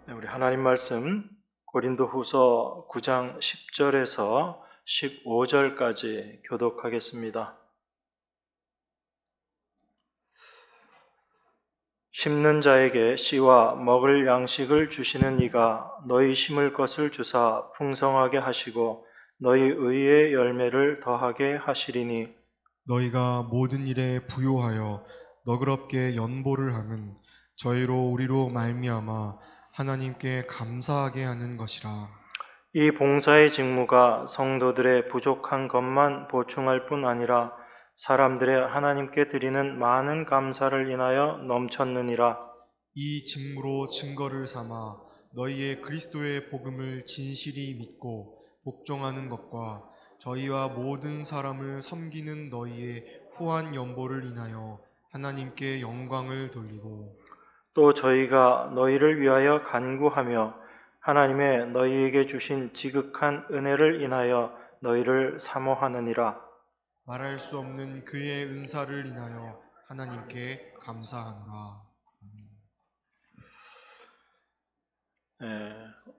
우리 하나님 말씀 고린도후서 9장 10절에서 15절까지 교독하겠습니다. 심는 자에게 씨와 먹을 양식을 주시는 이가 너희 심을 것을 주사 풍성하게 하시고 너희 의의 열매를 더하게 하시리니 너희가 모든 일에 부요하여 너그럽게 연보를 함은 저희로 우리로 말미암아 하나님께 감사하게 하는 것이라. 이 봉사의 직무가 성도들의 부족한 것만 보충할 뿐 아니라 사람들의 하나님께 드리는 많은 감사를 인하여 넘쳤느니라. 이 직무로 증거를 삼아 너희의 그리스도의 복음을 진실이 믿고 복종하는 것과 저희와 모든 사람을 섬기는 너희의 후한 연보를 인하여 하나님께 영광을 돌리고, 또 저희가 너희를 위하여 간구하며 하나님의 너희에게 주신 지극한 은혜를 인하여 너희를 사모하느니라. 말할 수 없는 그의 은사를 인하여 하나님께 감사하노라.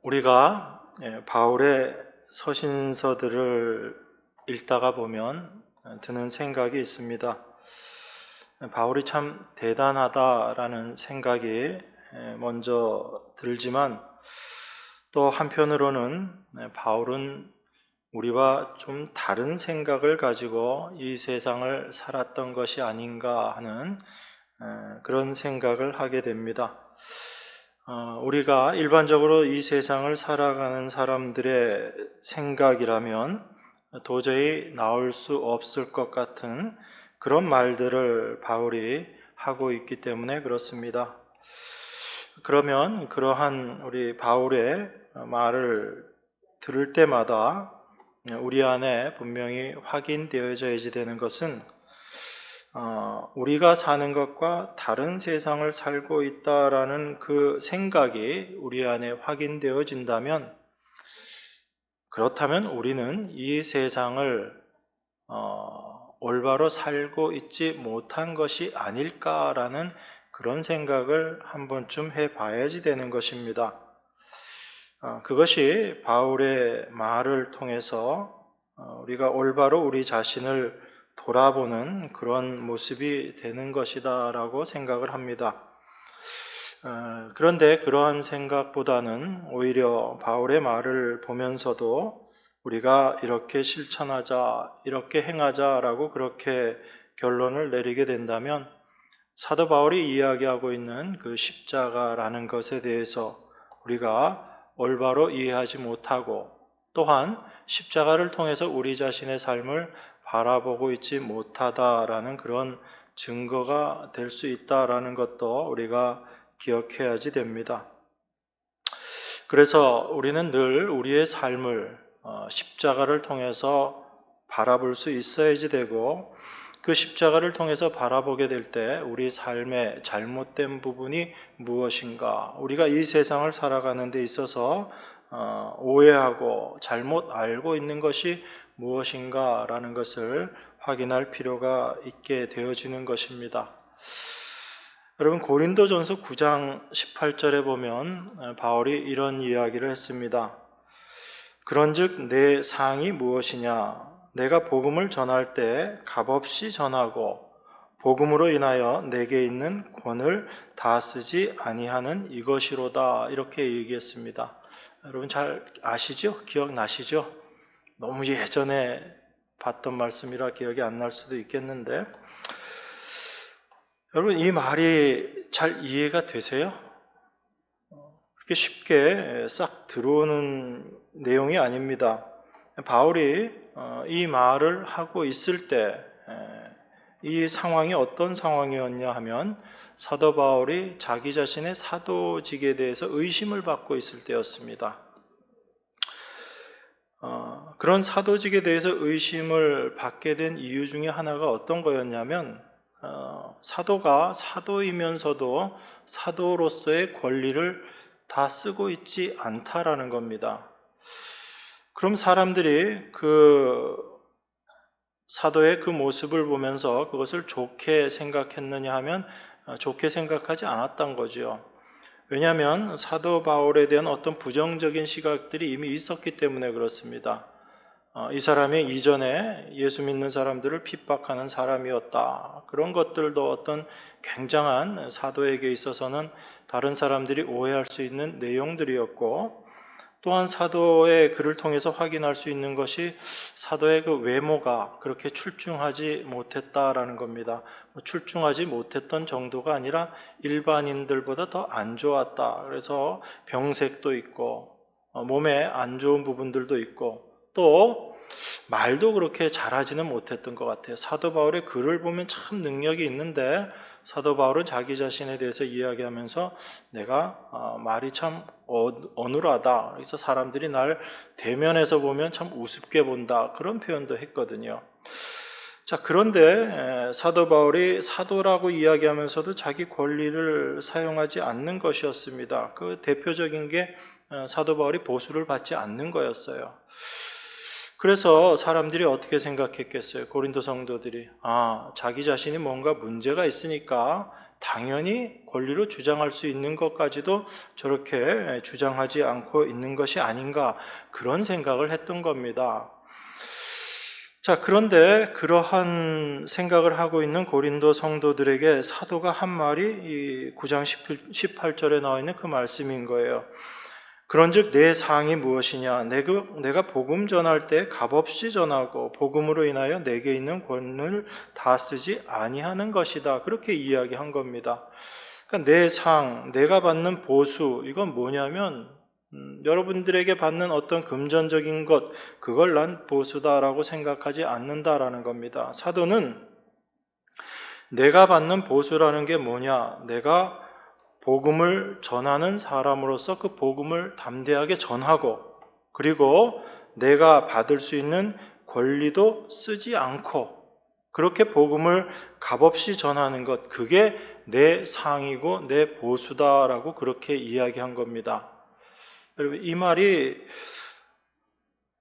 우리가 바울의 서신서들을 읽다가 보면 드는 생각이 있습니다. 바울이 참 대단하다라는 생각이 먼저 들지만 또 한편으로는 바울은 우리와 좀 다른 생각을 가지고 이 세상을 살았던 것이 아닌가 하는 그런 생각을 하게 됩니다. 우리가 일반적으로 이 세상을 살아가는 사람들의 생각이라면 도저히 나올 수 없을 것 같은 그런 말들을 바울이 하고 있기 때문에 그렇습니다. 그러면 그러한 우리 바울의 말을 들을 때마다 우리 안에 분명히 확인되어져야지 되는 것은 우리가 사는 것과 다른 세상을 살고 있다라는 그 생각이 우리 안에 확인되어진다면 그렇다면 우리는 이 세상을 올바로 살고 있지 못한 것이 아닐까라는 그런 생각을 한 번쯤 해봐야지 되는 것입니다. 그것이 바울의 말을 통해서 우리가 올바로 우리 자신을 돌아보는 그런 모습이 되는 것이다라고 생각을 합니다. 그런데 그러한 생각보다는 오히려 바울의 말을 보면서도 우리가 이렇게 실천하자, 이렇게 행하자라고 그렇게 결론을 내리게 된다면 사도 바울이 이야기하고 있는 그 십자가라는 것에 대해서 우리가 올바로 이해하지 못하고 또한 십자가를 통해서 우리 자신의 삶을 바라보고 있지 못하다라는 그런 증거가 될 수 있다라는 것도 우리가 기억해야지 됩니다. 그래서 우리는 늘 우리의 삶을 십자가를 통해서 바라볼 수 있어야지 되고 그 십자가를 통해서 바라보게 될 때 우리 삶의 잘못된 부분이 무엇인가, 우리가 이 세상을 살아가는 데 있어서 오해하고 잘못 알고 있는 것이 무엇인가라는 것을 확인할 필요가 있게 되어지는 것입니다. 여러분 고린도전서 9장 18절에 보면 바울이 이런 이야기를 했습니다. 그런즉 내 상이 무엇이냐? 내가 복음을 전할 때 값없이 전하고 복음으로 인하여 내게 있는 권을 다 쓰지 아니하는 이것이로다. 이렇게 얘기했습니다. 여러분 잘 아시죠? 기억나시죠? 너무 예전에 봤던 말씀이라 기억이 안 날 수도 있겠는데 여러분 이 말이 잘 이해가 되세요? 그렇게 쉽게 싹 들어오는 내용이 아닙니다. 바울이 이 말을 하고 있을 때 이 상황이 어떤 상황이었냐 하면 사도 바울이 자기 자신의 사도직에 대해서 의심을 받고 있을 때였습니다. 그런 사도직에 대해서 의심을 받게 된 이유 중에 하나가 어떤 거였냐면 사도가 사도이면서도 사도로서의 권리를 다 쓰고 있지 않다라는 겁니다. 그럼 사람들이 그 사도의 그 모습을 보면서 그것을 좋게 생각했느냐 하면 좋게 생각하지 않았던 거죠. 왜냐하면 사도 바울에 대한 어떤 부정적인 시각들이 이미 있었기 때문에 그렇습니다. 이 사람이 이전에 예수 믿는 사람들을 핍박하는 사람이었다. 그런 것들도 어떤 굉장한 사도에게 있어서는 다른 사람들이 오해할 수 있는 내용들이었고, 또한 사도의 글을 통해서 확인할 수 있는 것이 사도의 그 외모가 그렇게 출중하지 못했다라는 겁니다. 출중하지 못했던 정도가 아니라 일반인들보다 더 안 좋았다. 그래서 병색도 있고 몸에 안 좋은 부분들도 있고 또 말도 그렇게 잘하지는 못했던 것 같아요. 사도 바울의 글을 보면 참 능력이 있는데 사도 바울은 자기 자신에 대해서 이야기하면서 내가 말이 참 어눌하다. 그래서 사람들이 날 대면에서 보면 참 우습게 본다. 그런 표현도 했거든요. 자, 그런데 사도 바울이 사도라고 이야기하면서도 자기 권리를 사용하지 않는 것이었습니다. 그 대표적인 게 사도 바울이 보수를 받지 않는 거였어요. 그래서 사람들이 어떻게 생각했겠어요? 고린도 성도들이 자기 자신이 뭔가 문제가 있으니까 당연히 권리로 주장할 수 있는 것까지도 저렇게 주장하지 않고 있는 것이 아닌가, 그런 생각을 했던 겁니다. 자, 그런데 그러한 생각을 하고 있는 고린도 성도들에게 사도가 한 말이 이 9장 18절에 나와 있는 그 말씀인 거예요. 그런즉 내 상이 무엇이냐? 내가 복음 전할 때 값없이 전하고 복음으로 인하여 내게 있는 권을 다 쓰지 아니하는 것이다. 그렇게 이야기한 겁니다. 그러니까 내 상, 내가 받는 보수, 이건 뭐냐면 여러분들에게 받는 어떤 금전적인 것, 그걸 난 보수다라고 생각하지 않는다라는 겁니다. 사도는 내가 받는 보수라는 게 뭐냐? 내가 복음을 전하는 사람으로서 그 복음을 담대하게 전하고, 그리고 내가 받을 수 있는 권리도 쓰지 않고 그렇게 복음을 값없이 전하는 것, 그게 내 상이고 내 보수다라고 그렇게 이야기한 겁니다. 여러분, 이 말이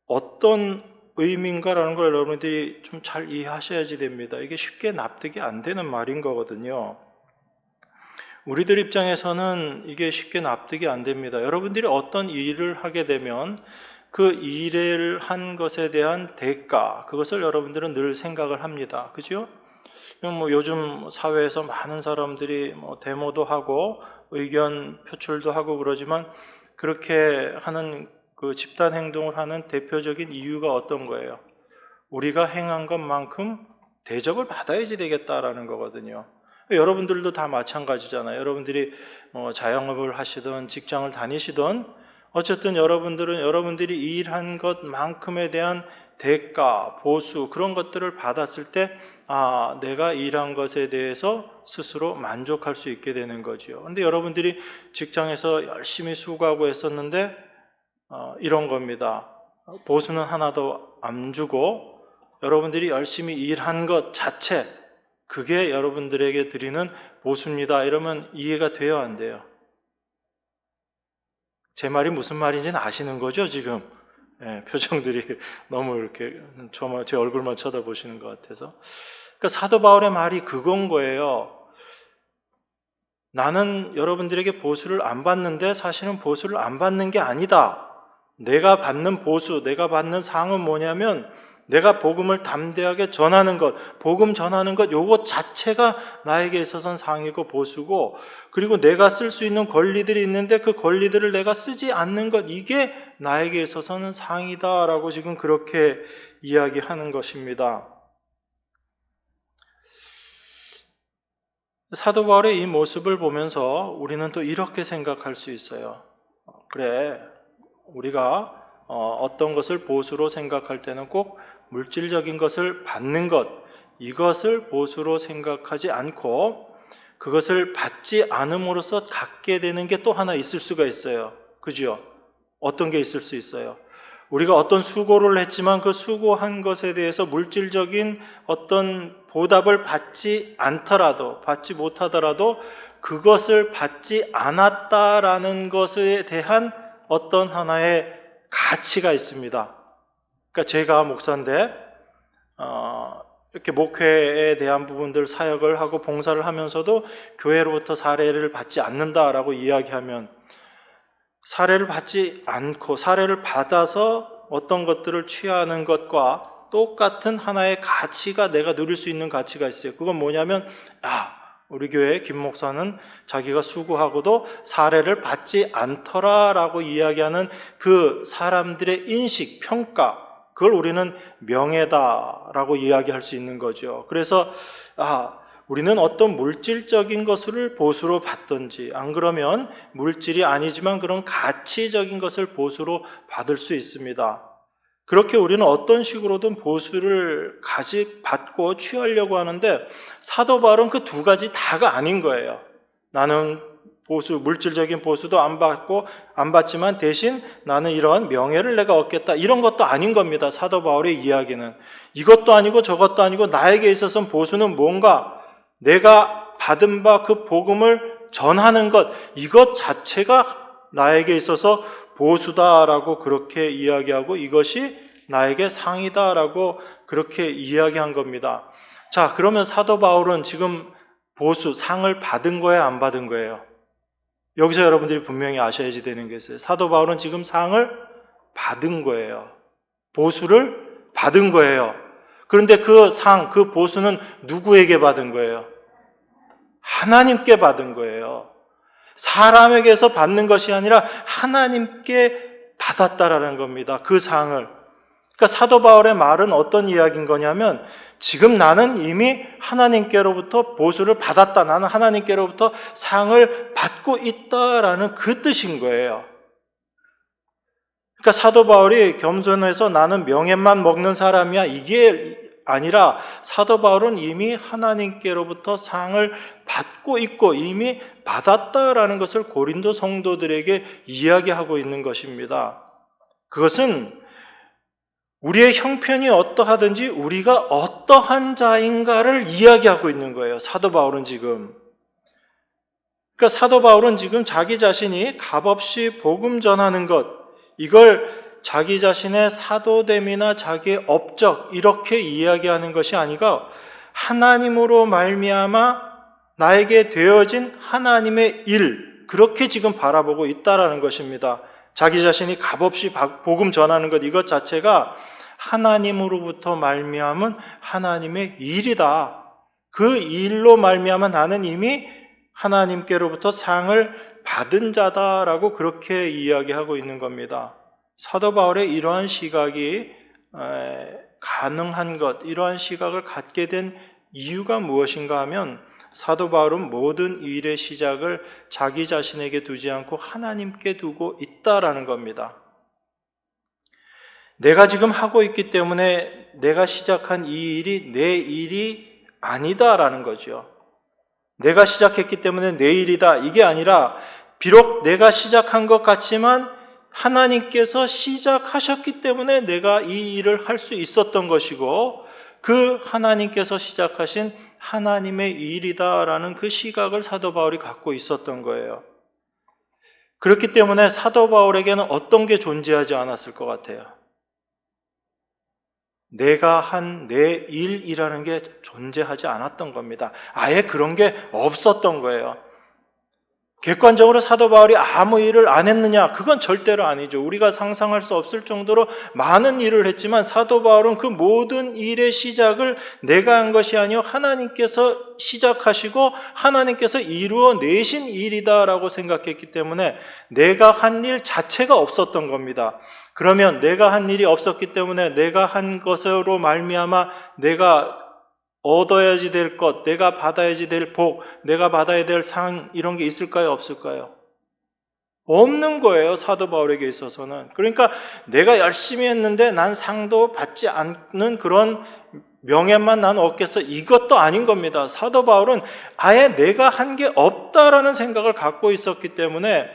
어떤 의미인가라는 걸 여러분들이 좀 잘 이해하셔야지 됩니다. 이게 쉽게 납득이 안 되는 말인 거거든요. 우리들 입장에서는 이게 쉽게 납득이 안 됩니다. 여러분들이 어떤 일을 하게 되면 그 일을 한 것에 대한 대가, 그것을 여러분들은 늘 생각을 합니다. 그죠? 요즘 사회에서 많은 사람들이 데모도 하고 의견 표출도 하고 그러지만 그렇게 하는 그 집단 행동을 하는 대표적인 이유가 어떤 거예요? 우리가 행한 것만큼 대접을 받아야지 되겠다라는 거거든요. 여러분들도 다 마찬가지잖아요. 여러분들이 자영업을 하시든 직장을 다니시든 어쨌든 여러분들은 여러분들이 일한 것만큼에 대한 대가, 보수, 그런 것들을 받았을 때 내가 일한 것에 대해서 스스로 만족할 수 있게 되는 거죠. 근데 여러분들이 직장에서 열심히 수고하고 했었는데 이런 겁니다. 보수는 하나도 안 주고 여러분들이 열심히 일한 것 자체, 그게 여러분들에게 드리는 보수입니다. 이러면 이해가 돼요, 안 돼요? 제 말이 무슨 말인지는 아시는 거죠, 지금? 표정들이 너무 이렇게 제 얼굴만 쳐다보시는 것 같아서. 그러니까 사도 바울의 말이 그건 거예요. 나는 여러분들에게 보수를 안 받는데 사실은 보수를 안 받는 게 아니다. 내가 받는 보수, 내가 받는 상은 뭐냐면 내가 복음을 담대하게 전하는 것, 복음 전하는 것, 요것 자체가 나에게 있어서는 상이고 보수고, 그리고 내가 쓸 수 있는 권리들이 있는데 그 권리들을 내가 쓰지 않는 것, 이게 나에게 있어서는 상이다라고 지금 그렇게 이야기하는 것입니다. 사도 바울의 이 모습을 보면서 우리는 또 이렇게 생각할 수 있어요. 그래, 우리가 어떤 것을 보수로 생각할 때는 꼭 물질적인 것을 받는 것, 이것을 보수로 생각하지 않고 그것을 받지 않음으로써 갖게 되는 게 또 하나 있을 수가 있어요. 그죠? 어떤 게 있을 수 있어요? 우리가 어떤 수고를 했지만 그 수고한 것에 대해서 물질적인 어떤 보답을 받지 않더라도, 받지 못하더라도 그것을 받지 않았다라는 것에 대한 어떤 하나의 가치가 있습니다. 그러니까 제가 목사인데 이렇게 목회에 대한 부분들 사역을 하고 봉사를 하면서도 교회로부터 사례를 받지 않는다라고 이야기하면, 사례를 받지 않고 사례를 받아서 어떤 것들을 취하는 것과 똑같은 하나의 가치가, 내가 누릴 수 있는 가치가 있어요. 그건 뭐냐면, 우리 교회 김 목사는 자기가 수고하고도 사례를 받지 않더라라고 이야기하는 그 사람들의 인식, 평가, 그걸 우리는 명예다라고 이야기할 수 있는 거죠. 그래서 우리는 어떤 물질적인 것을 보수로 받든지, 안 그러면 물질이 아니지만 그런 가치적인 것을 보수로 받을 수 있습니다. 그렇게 우리는 어떤 식으로든 보수를 받고 취하려고 하는데, 사도 바울은 그 두 가지 다가 아닌 거예요. 나는 보수, 물질적인 보수도 안 받지만 대신 나는 이런 명예를 내가 얻겠다, 이런 것도 아닌 겁니다. 사도 바울의 이야기는 이것도 아니고 저것도 아니고, 나에게 있어서는 보수는 뭔가 내가 받은 바 그 복음을 전하는 것, 이것 자체가 나에게 있어서 보수다라고 그렇게 이야기하고, 이것이 나에게 상이다라고 그렇게 이야기한 겁니다. 자, 그러면 사도 바울은 지금 보수, 상을 받은 거예요, 안 받은 거예요? 여기서 여러분들이 분명히 아셔야지 되는 게 있어요. 사도 바울은 지금 상을 받은 거예요. 보수를 받은 거예요. 그런데 그 상, 그 보수는 누구에게 받은 거예요? 하나님께 받은 거예요. 사람에게서 받는 것이 아니라 하나님께 받았다라는 겁니다. 그 상을. 그러니까 사도 바울의 말은 어떤 이야기인 거냐면, 지금 나는 이미 하나님께로부터 보수를 받았다, 나는 하나님께로부터 상을 받고 있다라는 그 뜻인 거예요. 그러니까 사도 바울이 겸손해서 나는 명예만 먹는 사람이야, 이게 아니라, 사도 바울은 이미 하나님께로부터 상을 받고 있고 이미 받았다라는 것을 고린도 성도들에게 이야기하고 있는 것입니다. 그것은 우리의 형편이 어떠하든지 우리가 어떠한 자인가를 이야기하고 있는 거예요. 사도 바울은 지금. 그러니까 사도 바울은 지금 자기 자신이 값없이 복음 전하는 것, 이걸 자기 자신의 사도됨이나 자기의 업적, 이렇게 이야기하는 것이 아니고, 하나님으로 말미암아 나에게 되어진 하나님의 일, 그렇게 지금 바라보고 있다라는 것입니다. 자기 자신이 값없이 복음 전하는 것, 이것 자체가 하나님으로부터 말미암은 하나님의 일이다. 그 일로 말미암아 나는 이미 하나님께로부터 상을 받은 자다라고 그렇게 이야기하고 있는 겁니다. 사도 바울의 이러한 시각이 가능한 것, 이러한 시각을 갖게 된 이유가 무엇인가 하면, 사도 바울은 모든 일의 시작을 자기 자신에게 두지 않고 하나님께 두고 있다라는 겁니다. 내가 지금 하고 있기 때문에 내가 시작한 이 일이 내 일이 아니다라는 거죠. 내가 시작했기 때문에 내 일이다, 이게 아니라, 비록 내가 시작한 것 같지만 하나님께서 시작하셨기 때문에 내가 이 일을 할 수 있었던 것이고, 그 하나님께서 시작하신 하나님의 일이다라는 그 시각을 사도 바울이 갖고 있었던 거예요. 그렇기 때문에 사도 바울에게는 어떤 게 존재하지 않았을 것 같아요? 내가 한 내 일이라는 게 존재하지 않았던 겁니다. 아예 그런 게 없었던 거예요. 객관적으로 사도 바울이 아무 일을 안 했느냐? 그건 절대로 아니죠. 우리가 상상할 수 없을 정도로 많은 일을 했지만, 사도 바울은 그 모든 일의 시작을 내가 한 것이 아니요 하나님께서 시작하시고 하나님께서 이루어내신 일이다라고 생각했기 때문에 내가 한 일 자체가 없었던 겁니다. 그러면 내가 한 일이 없었기 때문에 내가 한 것으로 말미암아 내가 얻어야지 될 것, 내가 받아야지 될 복, 내가 받아야 될 상, 이런 게 있을까요? 없을까요? 없는 거예요, 사도 바울에게 있어서는. 그러니까 내가 열심히 했는데 난 상도 받지 않는 그런 명예만 난 얻겠어, 이것도 아닌 겁니다. 사도 바울은 아예 내가 한 게 없다라는 생각을 갖고 있었기 때문에,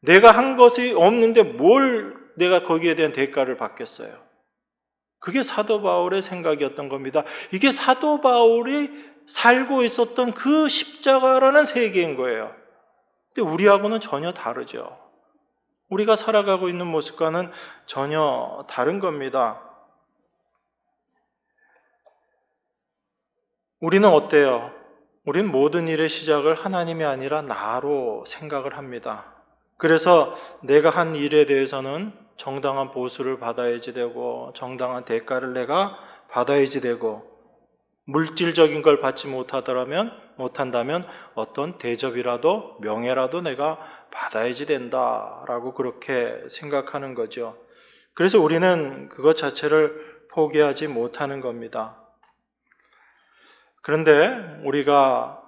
내가 한 것이 없는데 뭘 내가 거기에 대한 대가를 받겠어요? 그게 사도 바울의 생각이었던 겁니다. 이게 사도 바울이 살고 있었던 그 십자가라는 세계인 거예요. 근데 우리하고는 전혀 다르죠. 우리가 살아가고 있는 모습과는 전혀 다른 겁니다. 우리는 어때요? 우린 모든 일의 시작을 하나님이 아니라 나로 생각을 합니다. 그래서 내가 한 일에 대해서는 정당한 보수를 받아야지 되고 정당한 대가를 내가 받아야지 되고 물질적인 걸 받지 못한다면 어떤 대접이라도 명예라도 내가 받아야지 된다라고 그렇게 생각하는 거죠. 그래서 우리는 그것 자체를 포기하지 못하는 겁니다. 그런데 우리가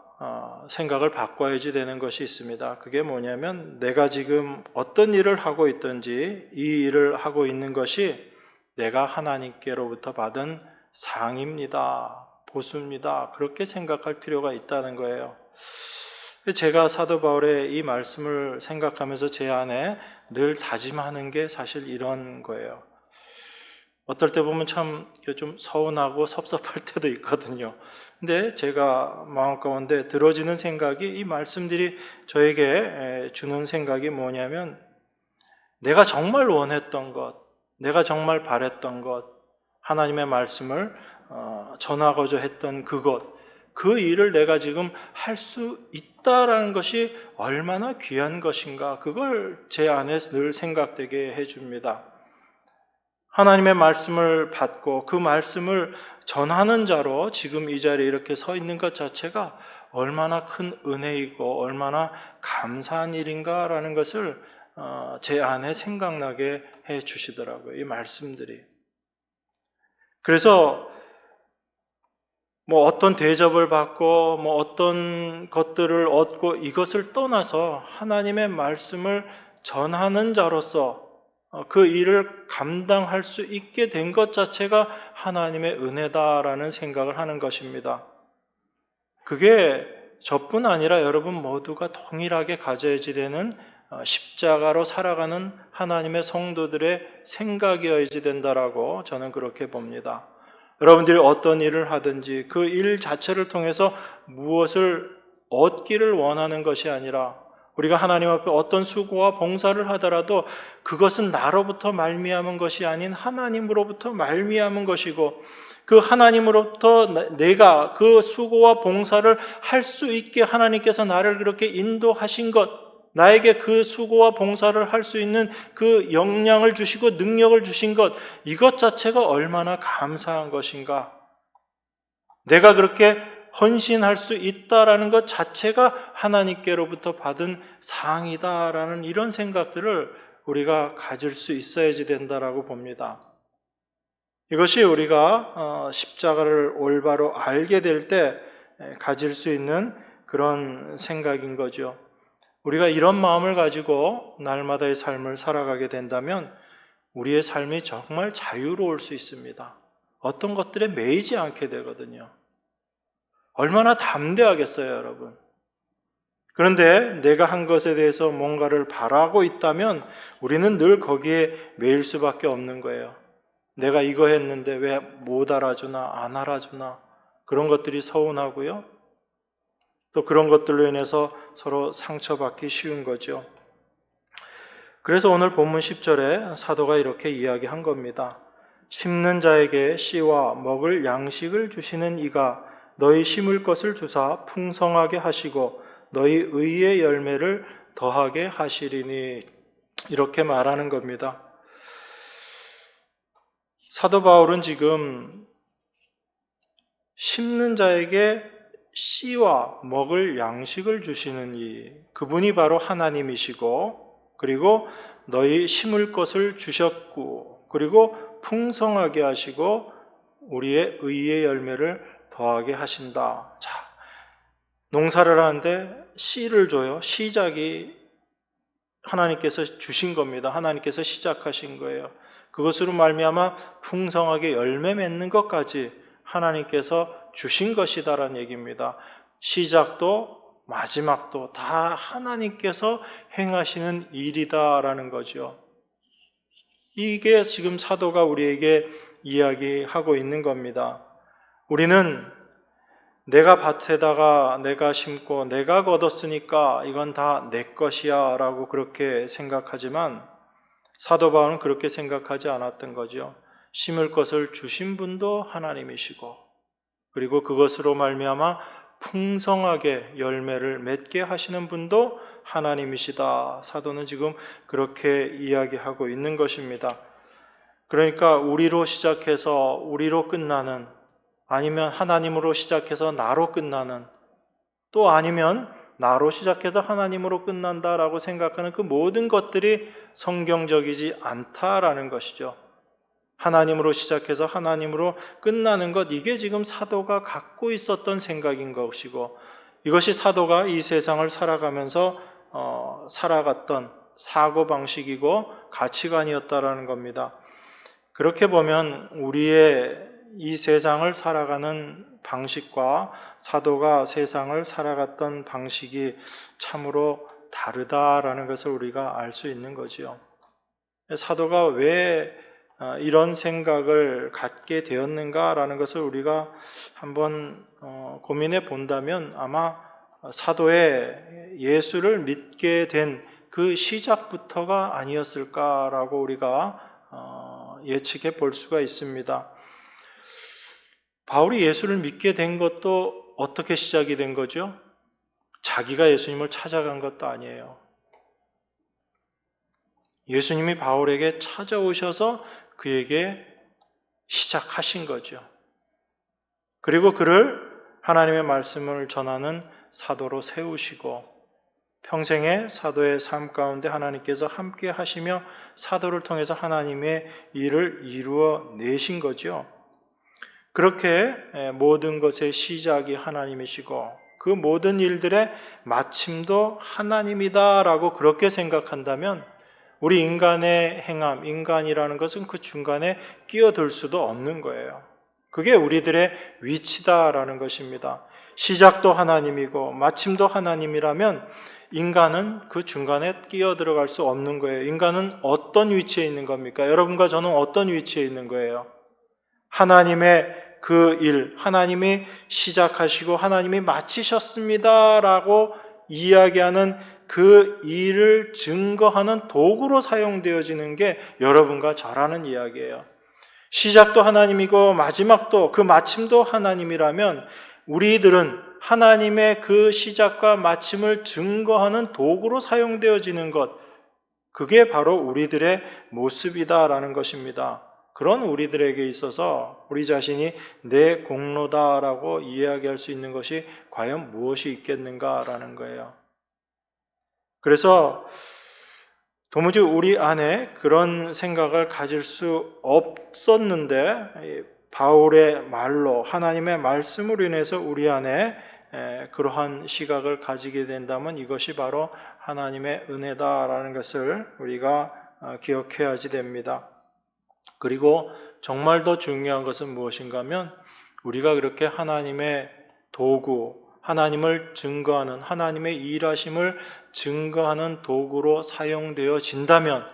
생각을 바꿔야지 되는 것이 있습니다. 그게 뭐냐면 내가 지금 어떤 일을 하고 있든지 이 일을 하고 있는 것이 내가 하나님께로부터 받은 상입니다. 보수입니다. 그렇게 생각할 필요가 있다는 거예요. 제가 사도 바울의 이 말씀을 생각하면서 제 안에 늘 다짐하는 게 사실 이런 거예요. 어떨 때 보면 참 좀 서운하고 섭섭할 때도 있거든요. 근데 제가 마음 가운데 들어지는 생각이, 이 말씀들이 저에게 주는 생각이 뭐냐면, 내가 정말 원했던 것, 내가 정말 바랬던 것, 하나님의 말씀을 전하고자 했던 그것, 그 일을 내가 지금 할 수 있다라는 것이 얼마나 귀한 것인가, 그걸 제 안에 늘 생각되게 해줍니다. 하나님의 말씀을 받고 그 말씀을 전하는 자로 지금 이 자리에 이렇게 서 있는 것 자체가 얼마나 큰 은혜이고 얼마나 감사한 일인가라는 것을 제 안에 생각나게 해 주시더라고요. 이 말씀들이. 그래서 뭐 어떤 대접을 받고 뭐 어떤 것들을 얻고 이것을 떠나서 하나님의 말씀을 전하는 자로서 그 일을 감당할 수 있게 된 것 자체가 하나님의 은혜다라는 생각을 하는 것입니다. 그게 저뿐 아니라 여러분 모두가 동일하게 가져야지 되는 십자가로 살아가는 하나님의 성도들의 생각이어야지 된다라고 저는 그렇게 봅니다. 여러분들이 어떤 일을 하든지 그 일 자체를 통해서 무엇을 얻기를 원하는 것이 아니라, 우리가 하나님 앞에 어떤 수고와 봉사를 하더라도 그것은 나로부터 말미암은 것이 아닌 하나님으로부터 말미암은 것이고, 그 하나님으로부터 내가 그 수고와 봉사를 할 수 있게 하나님께서 나를 그렇게 인도하신 것, 나에게 그 수고와 봉사를 할 수 있는 그 역량을 주시고 능력을 주신 것, 이것 자체가 얼마나 감사한 것인가. 내가 그렇게 헌신할 수 있다라는 것 자체가 하나님께로부터 받은 상이다라는 이런 생각들을 우리가 가질 수 있어야지 된다라고 봅니다. 이것이 우리가 십자가를 올바로 알게 될 때 가질 수 있는 그런 생각인 거죠. 우리가 이런 마음을 가지고 날마다의 삶을 살아가게 된다면 우리의 삶이 정말 자유로울 수 있습니다. 어떤 것들에 매이지 않게 되거든요. 얼마나 담대하겠어요, 여러분. 그런데 내가 한 것에 대해서 뭔가를 바라고 있다면 우리는 늘 거기에 매일 수밖에 없는 거예요. 내가 이거 했는데 왜 못 알아주나, 안 알아주나, 그런 것들이 서운하고요. 또 그런 것들로 인해서 서로 상처받기 쉬운 거죠. 그래서 오늘 본문 10절에 사도가 이렇게 이야기한 겁니다. 심는 자에게 씨와 먹을 양식을 주시는 이가 너희 심을 것을 주사 풍성하게 하시고 너희 의의 열매를 더하게 하시리니, 이렇게 말하는 겁니다. 사도 바울은 지금 심는 자에게 씨와 먹을 양식을 주시는 그분이 바로 하나님이시고, 그리고 너희 심을 것을 주셨고, 그리고 풍성하게 하시고 우리의 의의 열매를 더하게 하신다. 자, 농사를 하는데 씨를 줘요. 시작이 하나님께서 주신 겁니다. 하나님께서 시작하신 거예요. 그것으로 말미암아 풍성하게 열매 맺는 것까지 하나님께서 주신 것이다라는 얘기입니다. 시작도 마지막도 다 하나님께서 행하시는 일이다라는 거죠. 이게 지금 사도가 우리에게 이야기하고 있는 겁니다. 우리는 내가 밭에다가 내가 심고 내가 거뒀으니까 이건 다 내 것이야 라고 그렇게 생각하지만 사도 바울은 그렇게 생각하지 않았던 거죠. 심을 것을 주신 분도 하나님이시고 그리고 그것으로 말미암아 풍성하게 열매를 맺게 하시는 분도 하나님이시다. 사도는 지금 그렇게 이야기하고 있는 것입니다. 그러니까 우리로 시작해서 우리로 끝나는, 아니면 하나님으로 시작해서 나로 끝나는, 또 아니면 나로 시작해서 하나님으로 끝난다라고 생각하는 그 모든 것들이 성경적이지 않다라는 것이죠. 하나님으로 시작해서 하나님으로 끝나는 것, 이게 지금 사도가 갖고 있었던 생각인 것이고, 이것이 사도가 이 세상을 살아가면서 살아갔던 사고방식이고 가치관이었다라는 겁니다. 그렇게 보면 우리의 이 세상을 살아가는 방식과 사도가 세상을 살아갔던 방식이 참으로 다르다라는 것을 우리가 알 수 있는 거지요. 사도가 왜 이런 생각을 갖게 되었는가라는 것을 우리가 한번 고민해 본다면 아마 사도의 예수를 믿게 된 그 시작부터가 아니었을까라고 우리가 예측해 볼 수가 있습니다. 바울이 예수를 믿게 된 것도 어떻게 시작이 된 거죠? 자기가 예수님을 찾아간 것도 아니에요. 예수님이 바울에게 찾아오셔서 그에게 시작하신 거죠. 그리고 그를 하나님의 말씀을 전하는 사도로 세우시고 평생의 사도의 삶 가운데 하나님께서 함께 하시며 사도를 통해서 하나님의 일을 이루어 내신 거죠. 그렇게 모든 것의 시작이 하나님이시고 그 모든 일들의 마침도 하나님이다라고 그렇게 생각한다면 우리 인간의 행함, 인간이라는 것은 그 중간에 끼어들 수도 없는 거예요. 그게 우리들의 위치다라는 것입니다. 시작도 하나님이고 마침도 하나님이라면 인간은 그 중간에 끼어들어갈 수 없는 거예요. 인간은 어떤 위치에 있는 겁니까? 여러분과 저는 어떤 위치에 있는 거예요? 하나님의 그 일, 하나님이 시작하시고 하나님이 마치셨습니다라고 이야기하는 그 일을 증거하는 도구로 사용되어지는 게 여러분과 저라는 이야기예요. 시작도 하나님이고 마지막도 그 마침도 하나님이라면 우리들은 하나님의 그 시작과 마침을 증거하는 도구로 사용되어지는 것, 그게 바로 우리들의 모습이다라는 것입니다. 그런 우리들에게 있어서 우리 자신이 내 공로다라고 이야기할 수 있는 것이 과연 무엇이 있겠는가라는 거예요. 그래서 도무지 우리 안에 그런 생각을 가질 수 없었는데 바울의 말로 하나님의 말씀으로 인해서 우리 안에 그러한 시각을 가지게 된다면 이것이 바로 하나님의 은혜다라는 것을 우리가 기억해야지 됩니다. 그리고 정말 더 중요한 것은 무엇인가 하면 우리가 그렇게 하나님의 도구, 하나님을 증거하는, 하나님의 일하심을 증거하는 도구로 사용되어진다면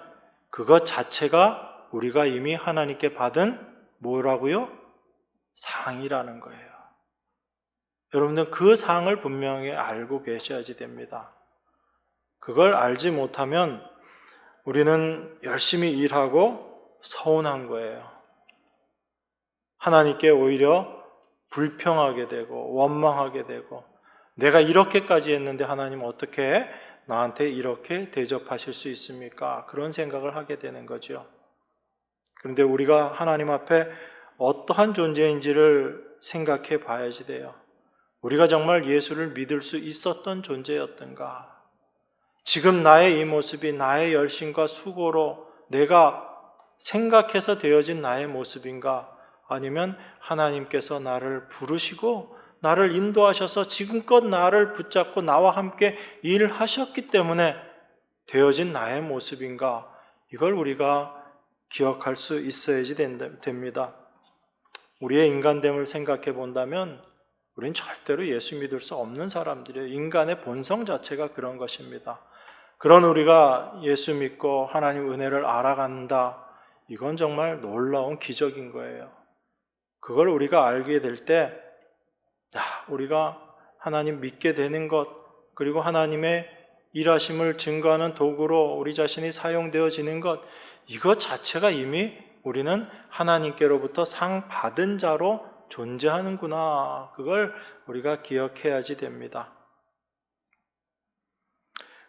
그것 자체가 우리가 이미 하나님께 받은 뭐라고요? 상이라는 거예요. 여러분들 그 상을 분명히 알고 계셔야지 됩니다. 그걸 알지 못하면 우리는 열심히 일하고 서운한 거예요. 하나님께 오히려 불평하게 되고 원망하게 되고 내가 이렇게까지 했는데 하나님 어떻게 나한테 이렇게 대접하실 수 있습니까? 그런 생각을 하게 되는 거죠. 그런데 우리가 하나님 앞에 어떠한 존재인지를 생각해 봐야지 돼요. 우리가 정말 예수를 믿을 수 있었던 존재였던가? 지금 나의 이 모습이 나의 열심과 수고로 내가 생각해서 되어진 나의 모습인가? 아니면 하나님께서 나를 부르시고 나를 인도하셔서 지금껏 나를 붙잡고 나와 함께 일하셨기 때문에 되어진 나의 모습인가? 이걸 우리가 기억할 수 있어야지 됩니다. 우리의 인간됨을 생각해 본다면 우리는 절대로 예수 믿을 수 없는 사람들이에요. 인간의 본성 자체가 그런 것입니다. 그런 우리가 예수 믿고 하나님 은혜를 알아간다. 이건 정말 놀라운 기적인 거예요. 그걸 우리가 알게 될 때, 우리가 하나님 믿게 되는 것, 그리고 하나님의 일하심을 증거하는 도구로 우리 자신이 사용되어지는 것, 이것 자체가 이미 우리는 하나님께로부터 상 받은 자로 존재하는구나. 그걸 우리가 기억해야지 됩니다.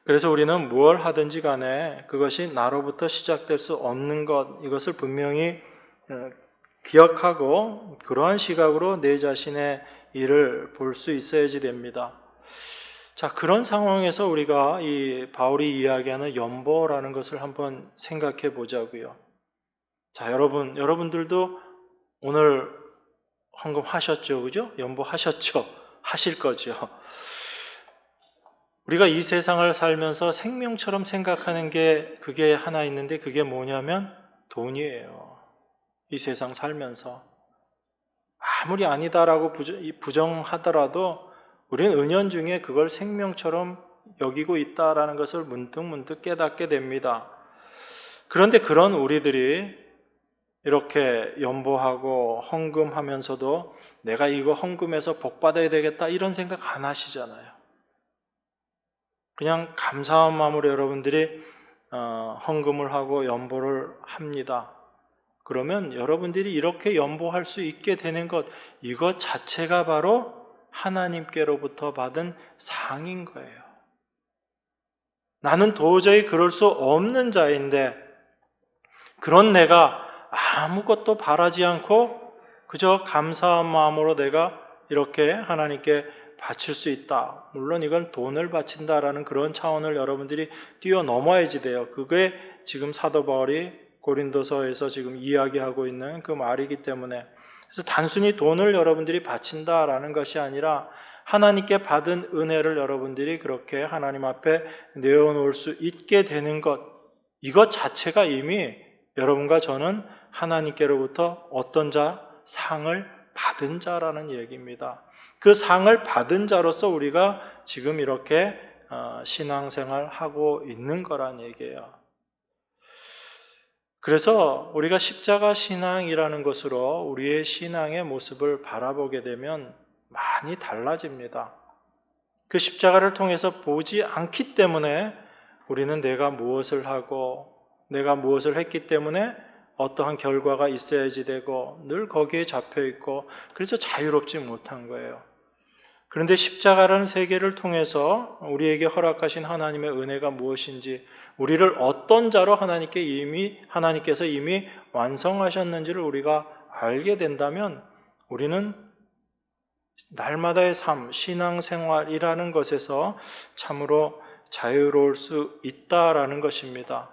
그래서 우리는 무엇 하든지 간에 그것이 나로부터 시작될 수 없는 것, 이것을 분명히 기억하고 그러한 시각으로 내 자신의 일을 볼 수 있어야지 됩니다. 자, 그런 상황에서 우리가 이 바울이 이야기하는 연보라는 것을 한번 생각해 보자고요. 자, 여러분들도 오늘 헌금하셨죠? 그죠? 연보하셨죠? 하실 거죠? 우리가 이 세상을 살면서 생명처럼 생각하는 게 그게 하나 있는데 그게 뭐냐면 돈이에요. 이 세상 살면서. 아무리 아니다라고 부정하더라도 우리는 은연중에 그걸 생명처럼 여기고 있다라는 것을 문득문득 깨닫게 됩니다. 그런데 그런 우리들이 이렇게 연보하고 헌금하면서도 내가 이거 헌금해서 복 받아야 되겠다 이런 생각 안 하시잖아요. 그냥 감사한 마음으로 여러분들이 헌금을 하고 연보를 합니다. 그러면 여러분들이 이렇게 연보할 수 있게 되는 것, 이것 자체가 바로 하나님께로부터 받은 상인 거예요. 나는 도저히 그럴 수 없는 자인데 그런 내가 아무것도 바라지 않고 그저 감사한 마음으로 내가 이렇게 하나님께 바칠 수 있다. 물론 이건 돈을 바친다라는 그런 차원을 여러분들이 뛰어넘어야지 돼요. 그게 지금 사도 바울이 고린도서에서 지금 이야기하고 있는 그 말이기 때문에, 그래서 단순히 돈을 여러분들이 바친다라는 것이 아니라 하나님께 받은 은혜를 여러분들이 그렇게 하나님 앞에 내어놓을 수 있게 되는 것, 이것 자체가 이미 여러분과 저는 하나님께로부터 어떤 자, 상을 받은 자라는 얘기입니다. 그 상을 받은 자로서 우리가 지금 이렇게 신앙생활 하고 있는 거란 얘기예요. 그래서 우리가 십자가 신앙이라는 것으로 우리의 신앙의 모습을 바라보게 되면 많이 달라집니다. 그 십자가를 통해서 보지 않기 때문에 우리는 내가 무엇을 하고 내가 무엇을 했기 때문에 어떠한 결과가 있어야지 되고 늘 거기에 잡혀 있고 그래서 자유롭지 못한 거예요. 그런데 십자가라는 세계를 통해서 우리에게 허락하신 하나님의 은혜가 무엇인지, 우리를 어떤 자로 하나님께서 이미 완성하셨는지를 우리가 알게 된다면 우리는 날마다의 삶, 신앙생활이라는 것에서 참으로 자유로울 수 있다라는 것입니다.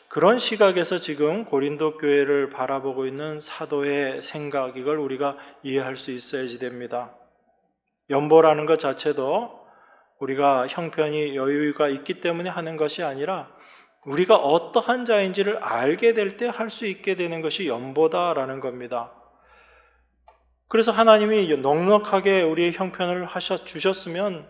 그런 시각에서 지금 고린도 교회를 바라보고 있는 사도의 생각, 이걸 우리가 이해할 수 있어야지 됩니다. 연보라는 것 자체도 우리가 형편이 여유가 있기 때문에 하는 것이 아니라 우리가 어떠한 자인지를 알게 될 때 할 수 있게 되는 것이 연보다라는 겁니다. 그래서 하나님이 넉넉하게 우리의 형편을 주셨으면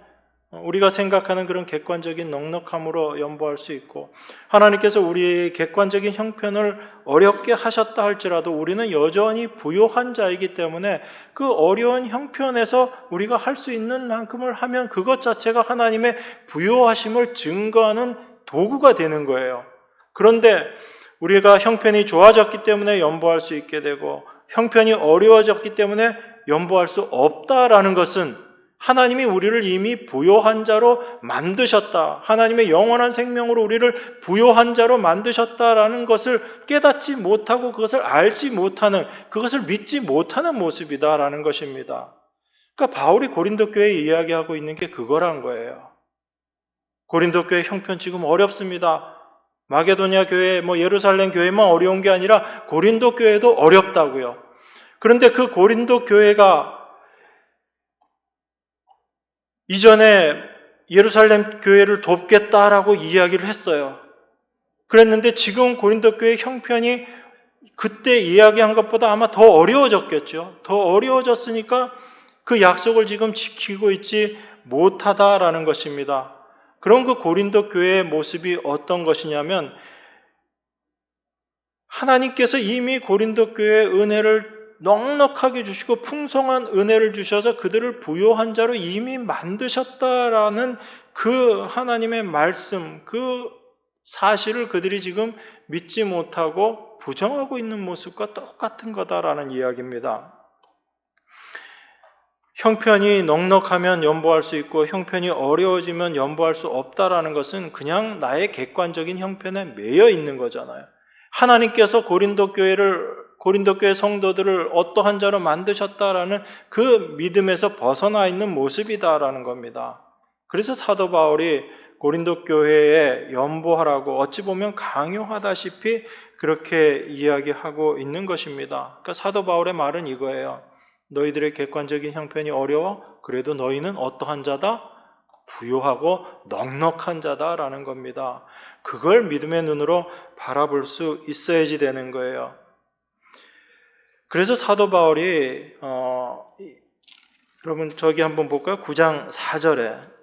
우리가 생각하는 그런 객관적인 넉넉함으로 연보할 수 있고, 하나님께서 우리의 객관적인 형편을 어렵게 하셨다 할지라도 우리는 여전히 부요한 자이기 때문에 그 어려운 형편에서 우리가 할 수 있는 만큼을 하면 그것 자체가 하나님의 부요하심을 증거하는 도구가 되는 거예요. 그런데 우리가 형편이 좋아졌기 때문에 연보할 수 있게 되고 형편이 어려워졌기 때문에 연보할 수 없다라는 것은 하나님이 우리를 이미 부요한 자로 만드셨다, 하나님의 영원한 생명으로 우리를 부요한 자로 만드셨다라는 것을 깨닫지 못하고 그것을 알지 못하는, 그것을 믿지 못하는 모습이다라는 것입니다. 그러니까 바울이 고린도 교회에 이야기하고 있는 게 그거란 거예요. 고린도 교회 형편 지금 어렵습니다. 마게도냐 교회, 예루살렘 교회만 어려운 게 아니라 고린도 교회도 어렵다고요. 그런데 그 고린도 교회가 이전에 예루살렘 교회를 돕겠다라고 이야기를 했어요. 그랬는데 지금 고린도 교회 형편이 그때 이야기한 것보다 아마 더 어려워졌겠죠. 더 어려워졌으니까 그 약속을 지금 지키고 있지 못하다라는 것입니다. 그런 그 고린도 교회의 모습이 어떤 것이냐면, 하나님께서 이미 고린도 교회의 은혜를 넉넉하게 주시고 풍성한 은혜를 주셔서 그들을 부요한 자로 이미 만드셨다라는 그 하나님의 말씀, 그 사실을 그들이 지금 믿지 못하고 부정하고 있는 모습과 똑같은 거다라는 이야기입니다. 형편이 넉넉하면 연보할 수 있고 형편이 어려워지면 연보할 수 없다라는 것은 그냥 나의 객관적인 형편에 매여 있는 거잖아요. 하나님께서 고린도 교회 성도들을 어떠한 자로 만드셨다라는 그 믿음에서 벗어나 있는 모습이다라는 겁니다. 그래서 사도 바울이 고린도 교회에 연보하라고 어찌 보면 강요하다시피 그렇게 이야기하고 있는 것입니다. 그러니까 사도 바울의 말은 이거예요. 너희들의 객관적인 형편이 어려워? 그래도 너희는 어떠한 자다? 부요하고 넉넉한 자다라는 겁니다. 그걸 믿음의 눈으로 바라볼 수 있어야지 되는 거예요. 그래서 사도 바울이 여러분 저기 한번 볼까요? 9장 4절에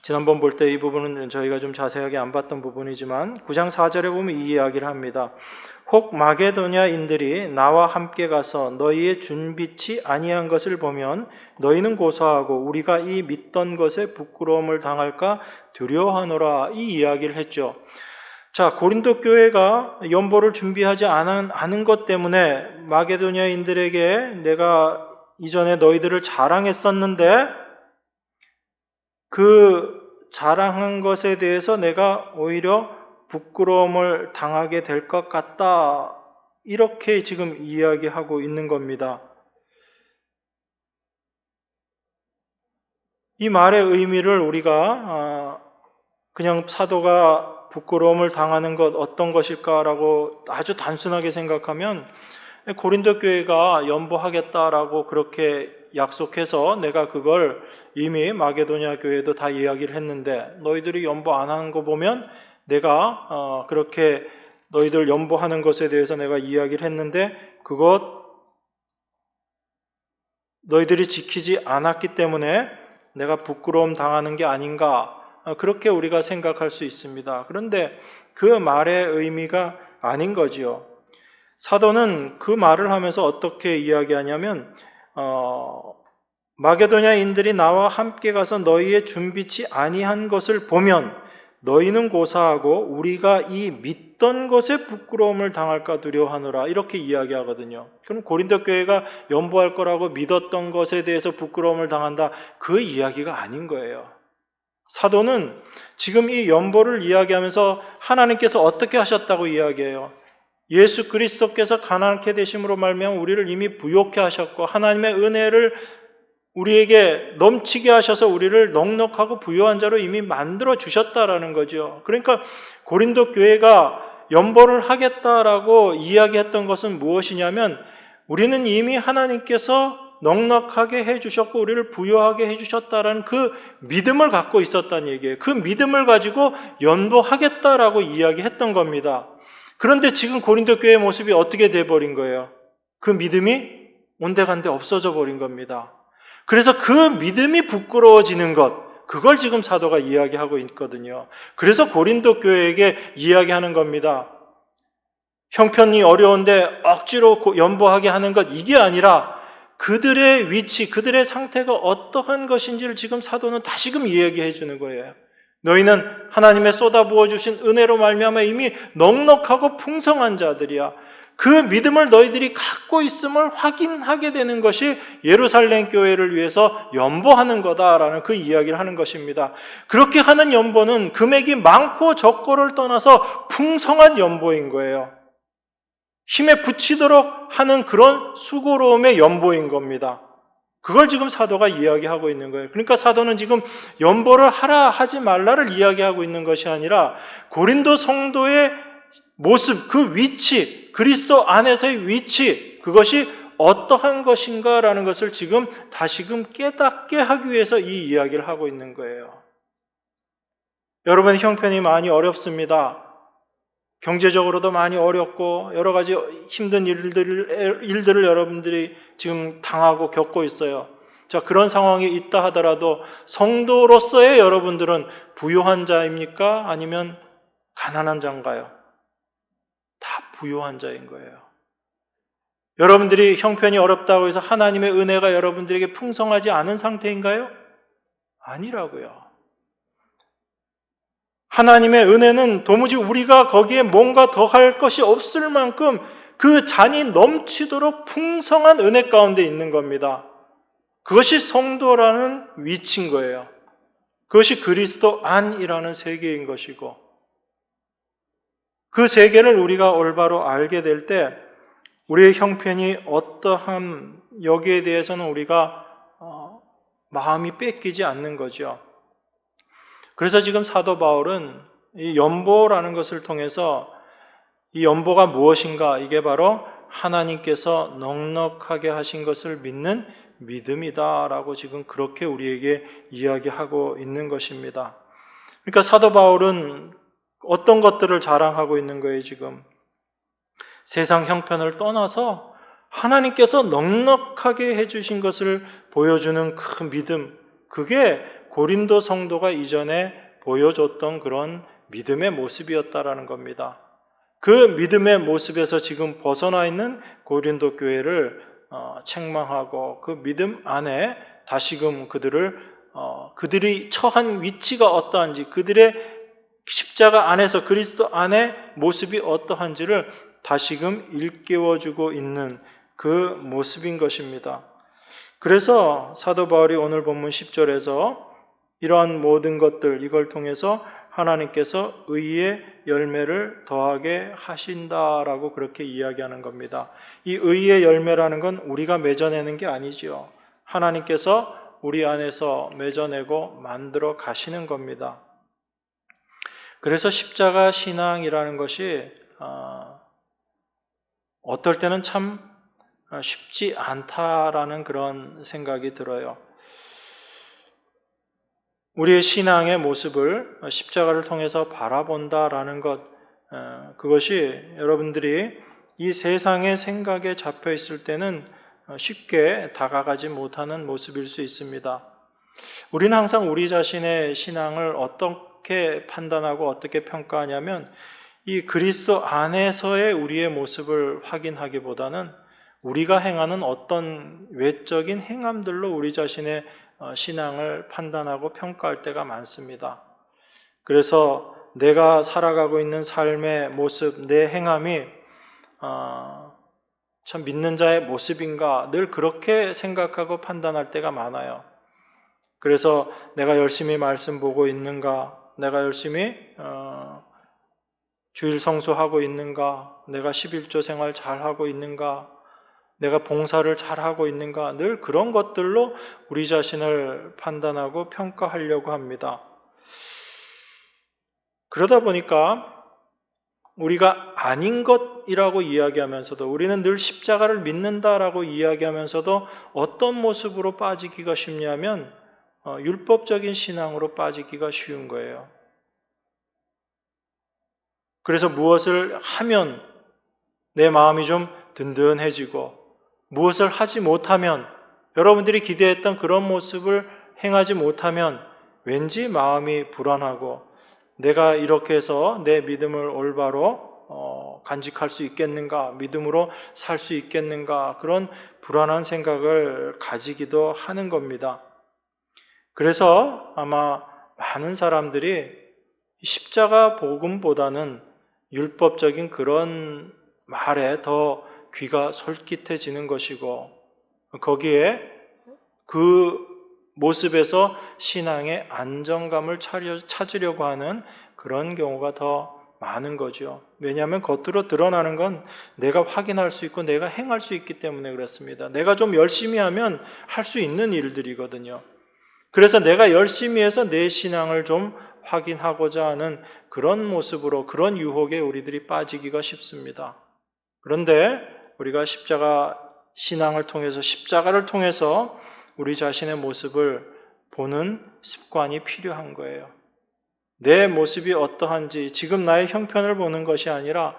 지난번 볼 때 이 부분은 저희가 좀 자세하게 안 봤던 부분이지만 9장 4절에 보면 이 이야기를 합니다. 혹 마게도냐인들이 나와 함께 가서 너희의 준비치 아니한 것을 보면 너희는 고사하고 우리가 이 믿던 것에 부끄러움을 당할까 두려워하노라, 이 이야기를 했죠. 자, 고린도 교회가 연보를 준비하지 않은 것 때문에 마게도냐인들에게 내가 이전에 너희들을 자랑했었는데 그 자랑한 것에 대해서 내가 오히려 부끄러움을 당하게 될 것 같다, 이렇게 지금 이야기하고 있는 겁니다. 이 말의 의미를 우리가 그냥 사도가 부끄러움을 당하는 것 어떤 것일까라고 아주 단순하게 생각하면 고린도 교회가 연보하겠다라고 그렇게 약속해서 내가 그걸 이미 마게도냐 교회도 다 이야기를 했는데 너희들이 연보 안 하는 거 보면 내가 그렇게 너희들 연보하는 것에 대해서 내가 이야기를 했는데 그것 너희들이 지키지 않았기 때문에 내가 부끄러움 당하는 게 아닌가, 그렇게 우리가 생각할 수 있습니다. 그런데 그 말의 의미가 아닌 거지요. 사도는 그 말을 하면서 어떻게 이야기하냐면 마게도냐인들이 나와 함께 가서 너희의 준비치 아니한 것을 보면 너희는 고사하고 우리가 이 믿던 것에 부끄러움을 당할까 두려워하노라, 이렇게 이야기하거든요. 그럼 고린도 교회가 연보할 거라고 믿었던 것에 대해서 부끄러움을 당한다, 그 이야기가 아닌 거예요. 사도는 지금 이 연보를 이야기하면서 하나님께서 어떻게 하셨다고 이야기해요. 예수 그리스도께서 가난케 되심으로 말미암아 우리를 이미 부요케 하셨고 하나님의 은혜를 우리에게 넘치게 하셔서 우리를 넉넉하고 부요한 자로 이미 만들어 주셨다라는 거죠. 그러니까 고린도 교회가 연보를 하겠다라고 이야기했던 것은 무엇이냐면 우리는 이미 하나님께서 넉넉하게 해주셨고 우리를 부요하게 해주셨다라는 그 믿음을 갖고 있었다는 얘기예요. 그 믿음을 가지고 연보하겠다라고 이야기했던 겁니다. 그런데 지금 고린도 교회의 모습이 어떻게 돼버린 거예요? 그 믿음이 온데간데 없어져 버린 겁니다. 그래서 그 믿음이 부끄러워지는 것, 그걸 지금 사도가 이야기하고 있거든요. 그래서 고린도 교회에게 이야기하는 겁니다. 형편이 어려운데 억지로 연보하게 하는 것, 이게 아니라 그들의 위치, 그들의 상태가 어떠한 것인지를 지금 사도는 다시금 이야기해 주는 거예요. 너희는 하나님의 쏟아부어 주신 은혜로 말미암아 이미 넉넉하고 풍성한 자들이야. 그 믿음을 너희들이 갖고 있음을 확인하게 되는 것이 예루살렘 교회를 위해서 연보하는 거다라는 그 이야기를 하는 것입니다. 그렇게 하는 연보는 금액이 많고 적고를 떠나서 풍성한 연보인 거예요. 힘에 붙이도록 하는 그런 수고로움의 연보인 겁니다. 그걸 지금 사도가 이야기하고 있는 거예요. 그러니까 사도는 지금 연보를 하라 하지 말라를 이야기하고 있는 것이 아니라 고린도 성도의 모습, 그 위치, 그리스도 안에서의 위치, 그것이 어떠한 것인가라는 것을 지금 다시금 깨닫게 하기 위해서 이 이야기를 하고 있는 거예요. 여러분, 형편이 많이 어렵습니다. 경제적으로도 많이 어렵고 여러 가지 힘든 일들을 여러분들이 지금 당하고 겪고 있어요. 자, 그런 상황이 있다 하더라도 성도로서의 여러분들은 부요한 자입니까? 아니면 가난한 자인가요? 다 부요한 자인 거예요. 여러분들이 형편이 어렵다고 해서 하나님의 은혜가 여러분들에게 풍성하지 않은 상태인가요? 아니라고요. 하나님의 은혜는 도무지 우리가 거기에 뭔가 더 할 것이 없을 만큼 그 잔이 넘치도록 풍성한 은혜 가운데 있는 겁니다. 그것이 성도라는 위치인 거예요. 그것이 그리스도 안이라는 세계인 것이고, 그 세계를 우리가 올바로 알게 될 때 우리의 형편이 어떠한 여기에 대해서는 우리가 마음이 뺏기지 않는 거죠. 그래서 지금 사도 바울은 이 연보라는 것을 통해서 이 연보가 무엇인가? 이게 바로 하나님께서 넉넉하게 하신 것을 믿는 믿음이다라고 지금 그렇게 우리에게 이야기하고 있는 것입니다. 그러니까 사도 바울은 어떤 것들을 자랑하고 있는 거예요, 지금? 세상 형편을 떠나서 하나님께서 넉넉하게 해주신 것을 보여주는 그 믿음, 그게 고린도 성도가 이전에 보여줬던 그런 믿음의 모습이었다라는 겁니다. 그 믿음의 모습에서 지금 벗어나 있는 고린도 교회를 책망하고 그 믿음 안에 다시금 그들이 처한 위치가 어떠한지, 그들의 십자가 안에서 그리스도 안의 모습이 어떠한지를 다시금 일깨워주고 있는 그 모습인 것입니다. 그래서 사도 바울이 오늘 본문 10절에서 이러한 모든 것들, 이걸 통해서 하나님께서 의의 열매를 더하게 하신다라고 그렇게 이야기하는 겁니다. 이 의의 열매라는 건 우리가 맺어내는 게 아니죠. 하나님께서 우리 안에서 맺어내고 만들어 가시는 겁니다. 그래서 십자가 신앙이라는 것이 어떨 때는 참 쉽지 않다라는 그런 생각이 들어요. 우리의 신앙의 모습을 십자가를 통해서 바라본다라는 것, 그것이 여러분들이 이 세상의 생각에 잡혀 있을 때는 쉽게 다가가지 못하는 모습일 수 있습니다. 우리는 항상 우리 자신의 신앙을 어떻게 판단하고 어떻게 평가하냐면 이 그리스도 안에서의 우리의 모습을 확인하기보다는 우리가 행하는 어떤 외적인 행함들로 우리 자신의 신앙을 판단하고 평가할 때가 많습니다. 그래서 내가 살아가고 있는 삶의 모습, 내 행함이 참 믿는 자의 모습인가 늘 그렇게 생각하고 판단할 때가 많아요. 그래서 내가 열심히 말씀 보고 있는가, 내가 열심히 주일 성수하고 있는가, 내가 11조 생활 잘하고 있는가, 내가 봉사를 잘하고 있는가, 늘 그런 것들로 우리 자신을 판단하고 평가하려고 합니다. 그러다 보니까 우리가 아닌 것이라고 이야기하면서도, 우리는 늘 십자가를 믿는다라고 이야기하면서도 어떤 모습으로 빠지기가 쉽냐면 율법적인 신앙으로 빠지기가 쉬운 거예요. 그래서 무엇을 하면 내 마음이 좀 든든해지고, 무엇을 하지 못하면, 여러분들이 기대했던 그런 모습을 행하지 못하면 왠지 마음이 불안하고, 내가 이렇게 해서 내 믿음을 올바로 간직할 수 있겠는가, 믿음으로 살 수 있겠는가, 그런 불안한 생각을 가지기도 하는 겁니다. 그래서 아마 많은 사람들이 십자가 복음보다는 율법적인 그런 말에 더 귀가 솔깃해지는 것이고, 거기에 그 모습에서 신앙의 안정감을 찾으려고 하는 그런 경우가 더 많은 거죠. 왜냐하면 겉으로 드러나는 건 내가 확인할 수 있고 내가 행할 수 있기 때문에 그렇습니다. 내가 좀 열심히 하면 할 수 있는 일들이거든요. 그래서 내가 열심히 해서 내 신앙을 좀 확인하고자 하는 그런 모습으로, 그런 유혹에 우리들이 빠지기가 쉽습니다. 그런데 우리가 십자가 신앙을 통해서, 십자가를 통해서 우리 자신의 모습을 보는 습관이 필요한 거예요. 내 모습이 어떠한지, 지금 나의 형편을 보는 것이 아니라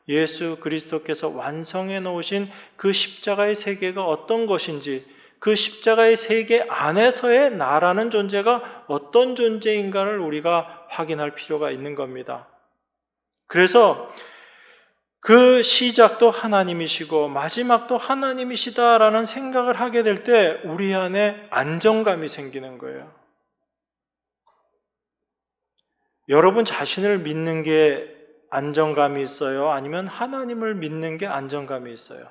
예수 그리스도께서 완성해 놓으신 그 십자가의 세계가 어떤 것인지, 그 십자가의 세계 안에서의 나라는 존재가 어떤 존재인가를 우리가 확인할 필요가 있는 겁니다. 그래서 그 시작도 하나님이시고 마지막도 하나님이시다라는 생각을 하게 될 때 우리 안에 안정감이 생기는 거예요. 여러분 자신을 믿는 게 안정감이 있어요? 아니면 하나님을 믿는 게 안정감이 있어요?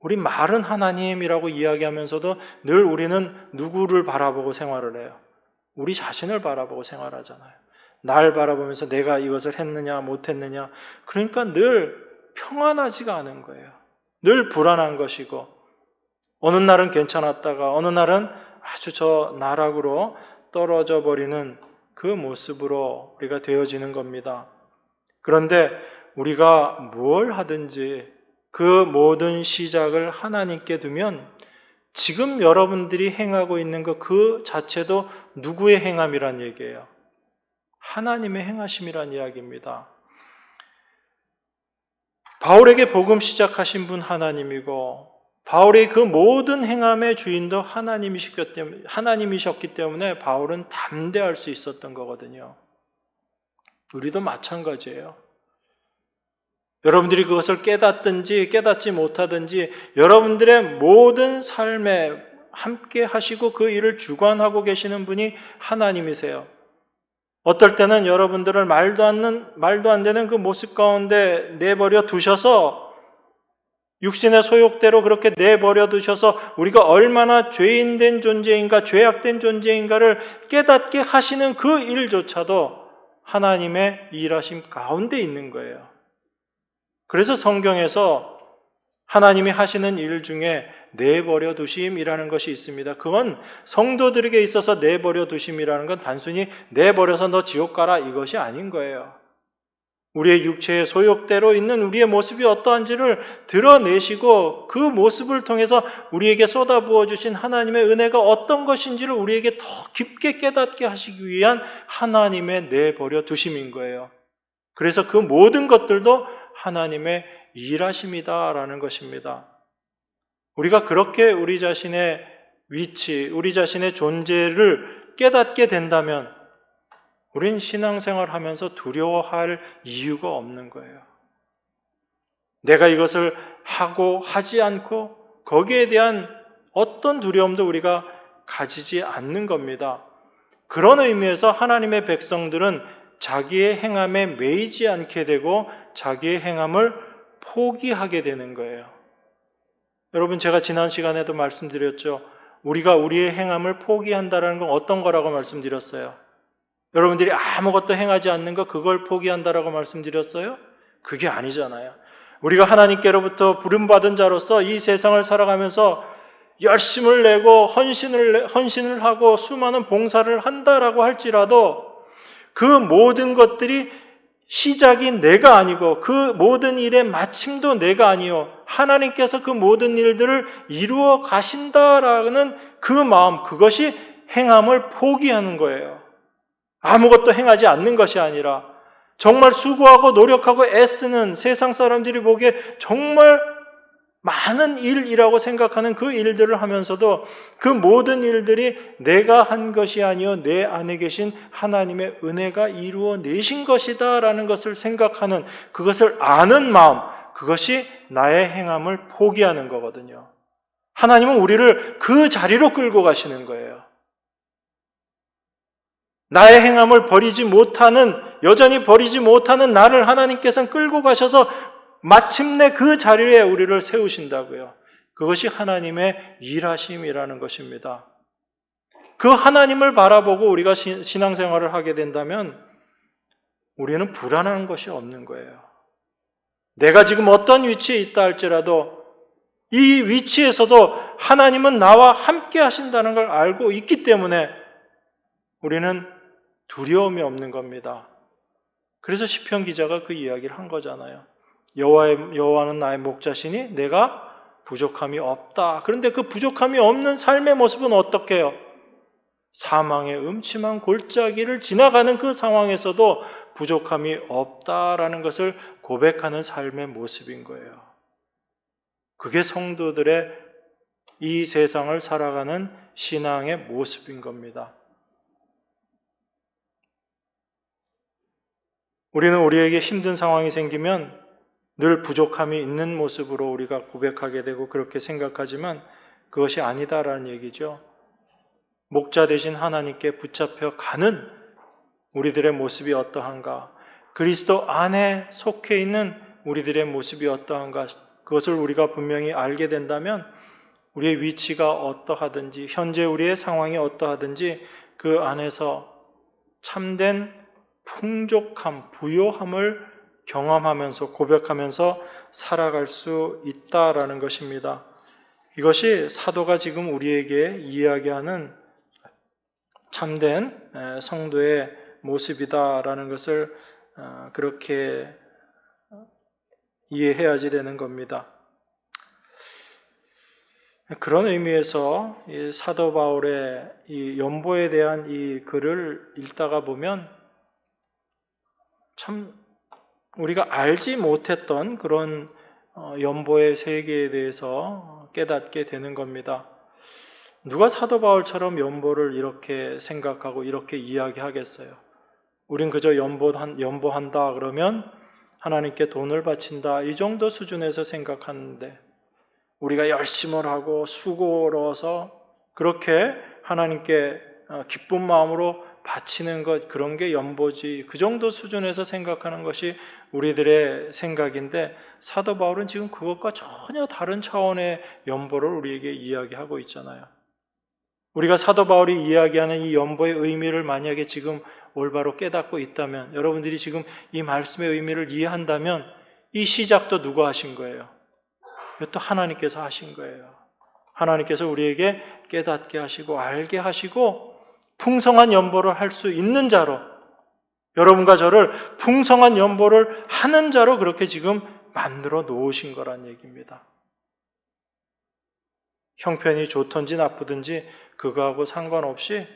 우리 말은 하나님이라고 이야기하면서도 늘 우리는 누구를 바라보고 생활을 해요? 우리 자신을 바라보고 생활하잖아요. 날 바라보면서 내가 이것을 했느냐 못했느냐, 그러니까 늘 평안하지가 않은 거예요. 늘 불안한 것이고, 어느 날은 괜찮았다가 어느 날은 아주 저 나락으로 떨어져 버리는 그 모습으로 우리가 되어지는 겁니다. 그런데 우리가 뭘 하든지 그 모든 시작을 하나님께 두면 지금 여러분들이 행하고 있는 것 그 자체도 누구의 행함이란 얘기예요? 하나님의 행하심이란 이야기입니다. 바울에게 복음 시작하신 분 하나님이고, 바울의 그 모든 행함의 주인도 하나님이셨기 때문에 바울은 담대할 수 있었던 거거든요. 우리도 마찬가지예요. 여러분들이 그것을 깨닫든지 깨닫지 못하든지 여러분들의 모든 삶에 함께 하시고 그 일을 주관하고 계시는 분이 하나님이세요. 어떨 때는 여러분들을 말도 안 되는 그 모습 가운데 내버려 두셔서, 육신의 소욕대로 그렇게 내버려 두셔서 우리가 얼마나 죄인된 존재인가, 죄악된 존재인가를 깨닫게 하시는 그 일조차도 하나님의 일하심 가운데 있는 거예요. 그래서 성경에서 하나님이 하시는 일 중에 내버려 두심이라는 것이 있습니다. 그건 성도들에게 있어서 내버려 두심이라는 건 단순히 내버려서 너 지옥 가라 이것이 아닌 거예요. 우리의 육체의 소욕대로 있는 우리의 모습이 어떠한지를 드러내시고 그 모습을 통해서 우리에게 쏟아부어 주신 하나님의 은혜가 어떤 것인지를 우리에게 더 깊게 깨닫게 하시기 위한 하나님의 내버려 두심인 거예요. 그래서 그 모든 것들도 하나님의 일하심이다라는 것입니다. 우리가 그렇게 우리 자신의 위치, 우리 자신의 존재를 깨닫게 된다면 우린 신앙생활 하면서 두려워할 이유가 없는 거예요. 내가 이것을 하고 하지 않고 거기에 대한 어떤 두려움도 우리가 가지지 않는 겁니다. 그런 의미에서 하나님의 백성들은 자기의 행함에 매이지 않게 되고 자기의 행함을 포기하게 되는 거예요. 여러분, 제가 지난 시간에도 말씀드렸죠. 우리가 우리의 행함을 포기한다는 건 어떤 거라고 말씀드렸어요? 여러분들이 아무것도 행하지 않는 거 그걸 포기한다라고 말씀드렸어요? 그게 아니잖아요. 우리가 하나님께로부터 부름받은 자로서 이 세상을 살아가면서 열심을 내고 헌신을 하고 수많은 봉사를 한다라고 할지라도 그 모든 것들이 시작이 내가 아니고 그 모든 일의 마침도 내가 아니요 하나님께서 그 모든 일들을 이루어 가신다라는 그 마음, 그것이 행함을 포기하는 거예요. 아무것도 행하지 않는 것이 아니라 정말 수고하고 노력하고 애쓰는, 세상 사람들이 보기에 정말 많은 일이라고 생각하는 그 일들을 하면서도 그 모든 일들이 내가 한 것이 아니요 내 안에 계신 하나님의 은혜가 이루어내신 것이다 라는 것을 생각하는, 그것을 아는 마음, 그것이 나의 행함을 포기하는 거거든요. 하나님은 우리를 그 자리로 끌고 가시는 거예요. 나의 행함을 여전히 버리지 못하는 나를 하나님께서는 끌고 가셔서 마침내 그 자리에 우리를 세우신다고요. 그것이 하나님의 일하심이라는 것입니다. 그 하나님을 바라보고 우리가 신앙생활을 하게 된다면 우리는 불안한 것이 없는 거예요. 내가 지금 어떤 위치에 있다 할지라도 이 위치에서도 하나님은 나와 함께 하신다는 걸 알고 있기 때문에 우리는 두려움이 없는 겁니다. 그래서 시편 기자가 그 이야기를 한 거잖아요. 여호와는 나의 목자시니 내가 부족함이 없다. 그런데 그 부족함이 없는 삶의 모습은 어떻게 해요? 사망의 음침한 골짜기를 지나가는 그 상황에서도 부족함이 없다라는 것을 고백하는 삶의 모습인 거예요. 그게 성도들의 이 세상을 살아가는 신앙의 모습인 겁니다. 우리는 우리에게 힘든 상황이 생기면 늘 부족함이 있는 모습으로 우리가 고백하게 되고 그렇게 생각하지만 그것이 아니다라는 얘기죠. 목자 되신 하나님께 붙잡혀 가는 우리들의 모습이 어떠한가, 그리스도 안에 속해 있는 우리들의 모습이 어떠한가, 그것을 우리가 분명히 알게 된다면 우리의 위치가 어떠하든지 현재 우리의 상황이 어떠하든지 그 안에서 참된 풍족함, 부요함을 경험하면서 고백하면서 살아갈 수 있다라는 것입니다. 이것이 사도가 지금 우리에게 이야기하는 참된 성도의 모습이다라는 것을 그렇게 이해해야지 되는 겁니다. 그런 의미에서 이 사도 바울의 이 연보에 대한 이 글을 읽다가 보면 참 우리가 알지 못했던 그런 연보의 세계에 대해서 깨닫게 되는 겁니다. 누가 사도 바울처럼 연보를 이렇게 생각하고 이렇게 이야기하겠어요? 우린 그저 연보한다 그러면 하나님께 돈을 바친다 이 정도 수준에서 생각하는데 우리가 열심을 하고 수고로워서 그렇게 하나님께 기쁜 마음으로 바치는 것 그런 게 연보지 그 정도 수준에서 생각하는 것이 우리들의 생각인데 사도 바울은 지금 그것과 전혀 다른 차원의 연보를 우리에게 이야기하고 있잖아요. 우리가 사도 바울이 이야기하는 이 연보의 의미를 만약에 지금 올바로 깨닫고 있다면 여러분들이 지금 이 말씀의 의미를 이해한다면 이 시작도 누가 하신 거예요? 이것도 하나님께서 하신 거예요. 하나님께서 우리에게 깨닫게 하시고 알게 하시고 풍성한 연보를 할 수 있는 자로 여러분과 저를 풍성한 연보를 하는 자로 그렇게 지금 만들어 놓으신 거란 얘기입니다. 형편이 좋든지 나쁘든지 그거하고 상관없이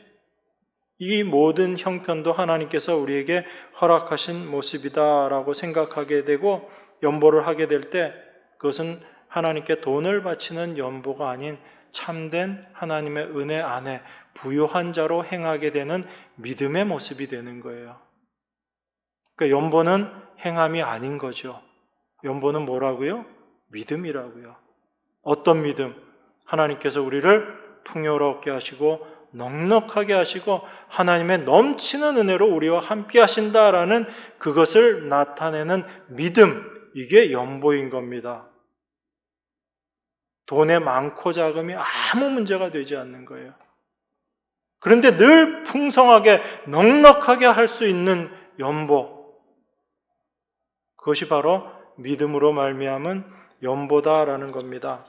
이 모든 형편도 하나님께서 우리에게 허락하신 모습이다라고 생각하게 되고 연보를 하게 될 때 그것은 하나님께 돈을 바치는 연보가 아닌 참된 하나님의 은혜 안에 부요한 자로 행하게 되는 믿음의 모습이 되는 거예요. 그러니까 연보는 행함이 아닌 거죠. 연보는 뭐라고요? 믿음이라고요. 어떤 믿음? 하나님께서 우리를 풍요롭게 하시고 넉넉하게 하시고 하나님의 넘치는 은혜로 우리와 함께 하신다라는 그것을 나타내는 믿음, 이게 연보인 겁니다. 돈의 많고 작음이 아무 문제가 되지 않는 거예요. 그런데 늘 풍성하게 넉넉하게 할 수 있는 연보, 그것이 바로 믿음으로 말미암은 연보다라는 겁니다.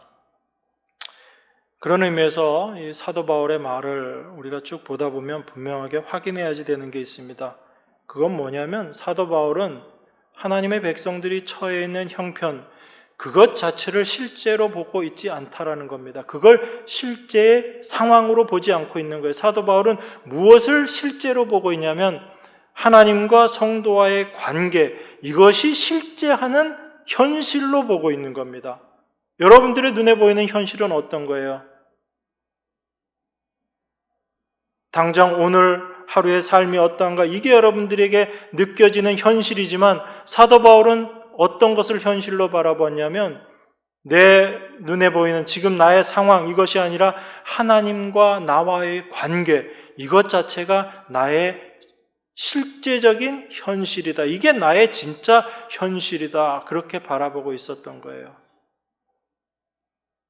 그런 의미에서 이 사도 바울의 말을 우리가 쭉 보다 보면 분명하게 확인해야지 되는 게 있습니다. 그건 뭐냐면 사도 바울은 하나님의 백성들이 처해 있는 형편, 그것 자체를 실제로 보고 있지 않다라는 겁니다. 그걸 실제의 상황으로 보지 않고 있는 거예요. 사도 바울은 무엇을 실제로 보고 있냐면 하나님과 성도와의 관계, 이것이 실제하는 현실로 보고 있는 겁니다. 여러분들의 눈에 보이는 현실은 어떤 거예요? 당장 오늘 하루의 삶이 어떠한가, 이게 여러분들에게 느껴지는 현실이지만 사도 바울은 어떤 것을 현실로 바라봤냐면 내 눈에 보이는 지금 나의 상황, 이것이 아니라 하나님과 나와의 관계, 이것 자체가 나의 실제적인 현실이다. 이게 나의 진짜 현실이다. 그렇게 바라보고 있었던 거예요.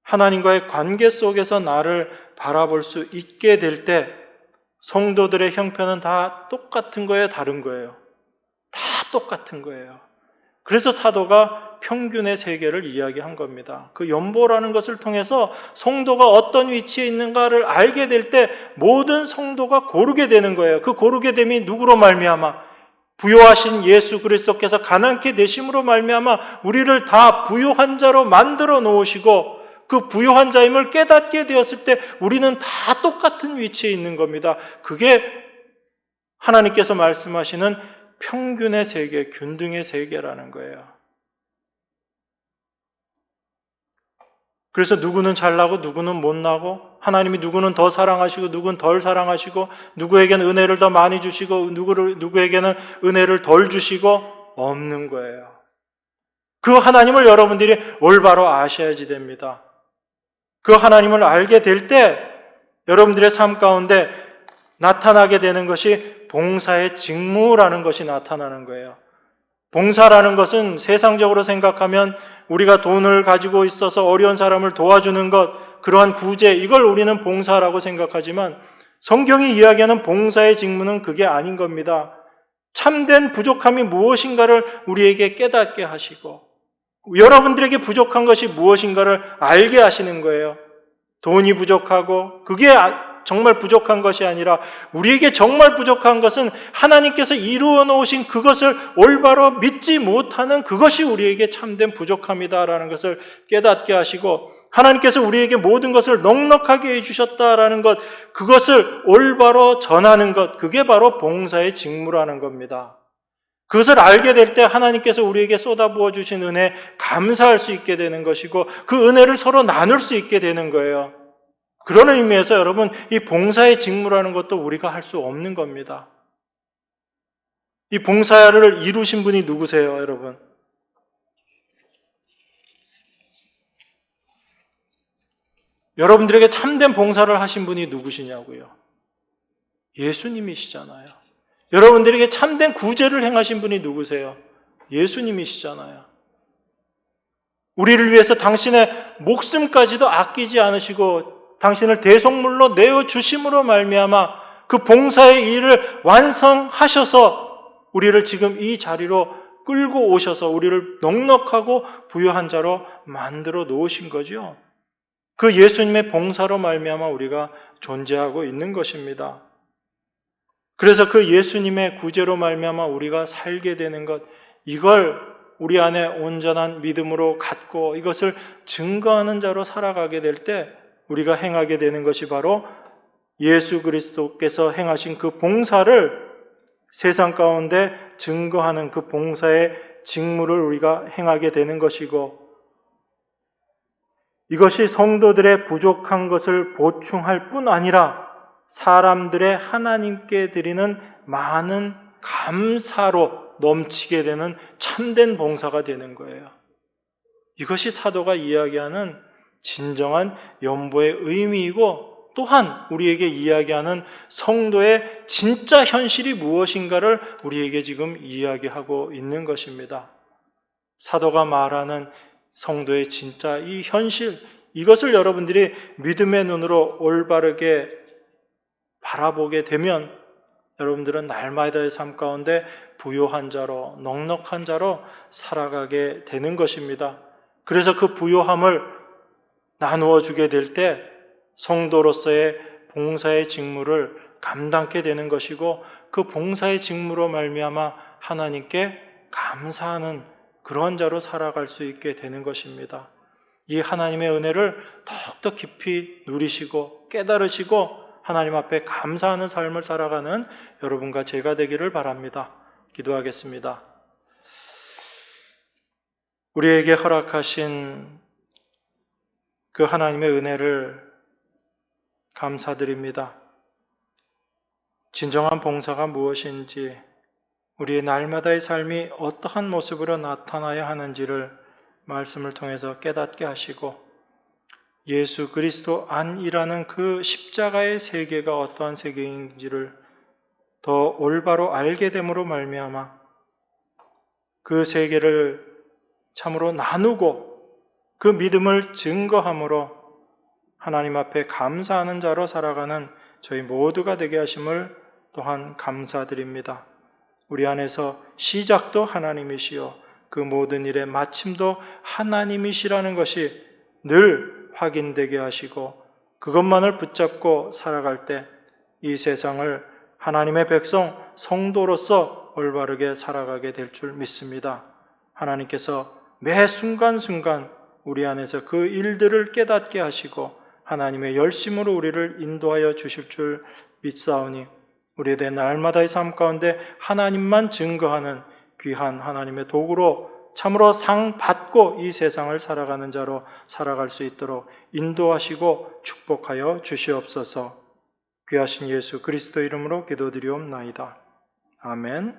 하나님과의 관계 속에서 나를 바라볼 수 있게 될 때 성도들의 형편은 다 똑같은 거예요? 다른 거예요? 다 똑같은 거예요. 그래서 사도가 평균의 세계를 이야기한 겁니다. 그 연보라는 것을 통해서 성도가 어떤 위치에 있는가를 알게 될 때 모든 성도가 고르게 되는 거예요. 그 고르게 됨이 누구로 말미암아? 부요하신 예수 그리스도께서 가난케 되심으로 말미암아 우리를 다 부요한 자로 만들어 놓으시고 그 부요한 자임을 깨닫게 되었을 때 우리는 다 똑같은 위치에 있는 겁니다. 그게 하나님께서 말씀하시는 평균의 세계, 균등의 세계라는 거예요. 그래서 누구는 잘나고 누구는 못나고 하나님이 누구는 더 사랑하시고 누구는 덜 사랑하시고 누구에게는 은혜를 더 많이 주시고 누구에게는 은혜를 덜 주시고 없는 거예요. 그 하나님을 여러분들이 올바로 아셔야지 됩니다. 그 하나님을 알게 될 때 여러분들의 삶 가운데 나타나게 되는 것이 봉사의 직무라는 것이 나타나는 거예요. 봉사라는 것은 세상적으로 생각하면 우리가 돈을 가지고 있어서 어려운 사람을 도와주는 것, 그러한 구제, 이걸 우리는 봉사라고 생각하지만 성경이 이야기하는 봉사의 직무는 그게 아닌 겁니다. 참된 부족함이 무엇인가를 우리에게 깨닫게 하시고 여러분들에게 부족한 것이 무엇인가를 알게 하시는 거예요. 돈이 부족하고 그게 정말 부족한 것이 아니라 우리에게 정말 부족한 것은 하나님께서 이루어 놓으신 그것을 올바로 믿지 못하는 그것이 우리에게 참된 부족함이다라는 것을 깨닫게 하시고 하나님께서 우리에게 모든 것을 넉넉하게 해주셨다라는 것, 그것을 올바로 전하는 것, 그게 바로 봉사의 직무라는 겁니다. 그것을 알게 될 때 하나님께서 우리에게 쏟아부어 주신 은혜 감사할 수 있게 되는 것이고 그 은혜를 서로 나눌 수 있게 되는 거예요. 그런 의미에서 여러분, 이 봉사의 직무라는 것도 우리가 할 수 없는 겁니다. 이 봉사를 이루신 분이 누구세요, 여러분? 여러분들에게 참된 봉사를 하신 분이 누구시냐고요? 예수님이시잖아요. 여러분들에게 참된 구제를 행하신 분이 누구세요? 예수님이시잖아요. 우리를 위해서 당신의 목숨까지도 아끼지 않으시고 당신을 대속물로 내어주심으로 말미암아 그 봉사의 일을 완성하셔서 우리를 지금 이 자리로 끌고 오셔서 우리를 넉넉하고 부유한 자로 만들어 놓으신 거죠. 그 예수님의 봉사로 말미암아 우리가 존재하고 있는 것입니다. 그래서 그 예수님의 구제로 말미암아 우리가 살게 되는 것, 이걸 우리 안에 온전한 믿음으로 갖고 이것을 증거하는 자로 살아가게 될 때 우리가 행하게 되는 것이 바로 예수 그리스도께서 행하신 그 봉사를 세상 가운데 증거하는 그 봉사의 직무를 우리가 행하게 되는 것이고, 이것이 성도들의 부족한 것을 보충할 뿐 아니라 사람들의 하나님께 드리는 많은 감사로 넘치게 되는 참된 봉사가 되는 거예요. 이것이 사도가 이야기하는 진정한 연보의 의미이고 또한 우리에게 이야기하는 성도의 진짜 현실이 무엇인가를 우리에게 지금 이야기하고 있는 것입니다. 사도가 말하는 성도의 진짜 이 현실, 이것을 여러분들이 믿음의 눈으로 올바르게 바라보게 되면 여러분들은 날마다의 삶 가운데 부요한 자로, 넉넉한 자로 살아가게 되는 것입니다. 그래서 그 부요함을 나누어 주게 될 때 성도로서의 봉사의 직무를 감당케 되는 것이고 그 봉사의 직무로 말미암아 하나님께 감사하는 그런 자로 살아갈 수 있게 되는 것입니다. 이 하나님의 은혜를 더욱더 깊이 누리시고 깨달으시고 하나님 앞에 감사하는 삶을 살아가는 여러분과 제가 되기를 바랍니다. 기도하겠습니다. 우리에게 허락하신 그 하나님의 은혜를 감사드립니다. 진정한 봉사가 무엇인지, 우리의 날마다의 삶이 어떠한 모습으로 나타나야 하는지를 말씀을 통해서 깨닫게 하시고 예수 그리스도 안이라는 그 십자가의 세계가 어떠한 세계인지를 더 올바로 알게 됨으로 말미암아 그 세계를 참으로 나누고 그 믿음을 증거함으로 하나님 앞에 감사하는 자로 살아가는 저희 모두가 되게 하심을 또한 감사드립니다. 우리 안에서 시작도 하나님이시요 그 모든 일의 마침도 하나님이시라는 것이 늘 확인되게 하시고 그것만을 붙잡고 살아갈 때 이 세상을 하나님의 백성, 성도로서 올바르게 살아가게 될 줄 믿습니다. 하나님께서 매 순간순간 우리 안에서 그 일들을 깨닫게 하시고 하나님의 열심으로 우리를 인도하여 주실 줄 믿사오니 우리에 대한 날마다의 삶 가운데 하나님만 증거하는 귀한 하나님의 도구로 참으로 상 받고 이 세상을 살아가는 자로 살아갈 수 있도록 인도하시고 축복하여 주시옵소서. 귀하신 예수 그리스도 이름으로 기도드리옵나이다. 아멘.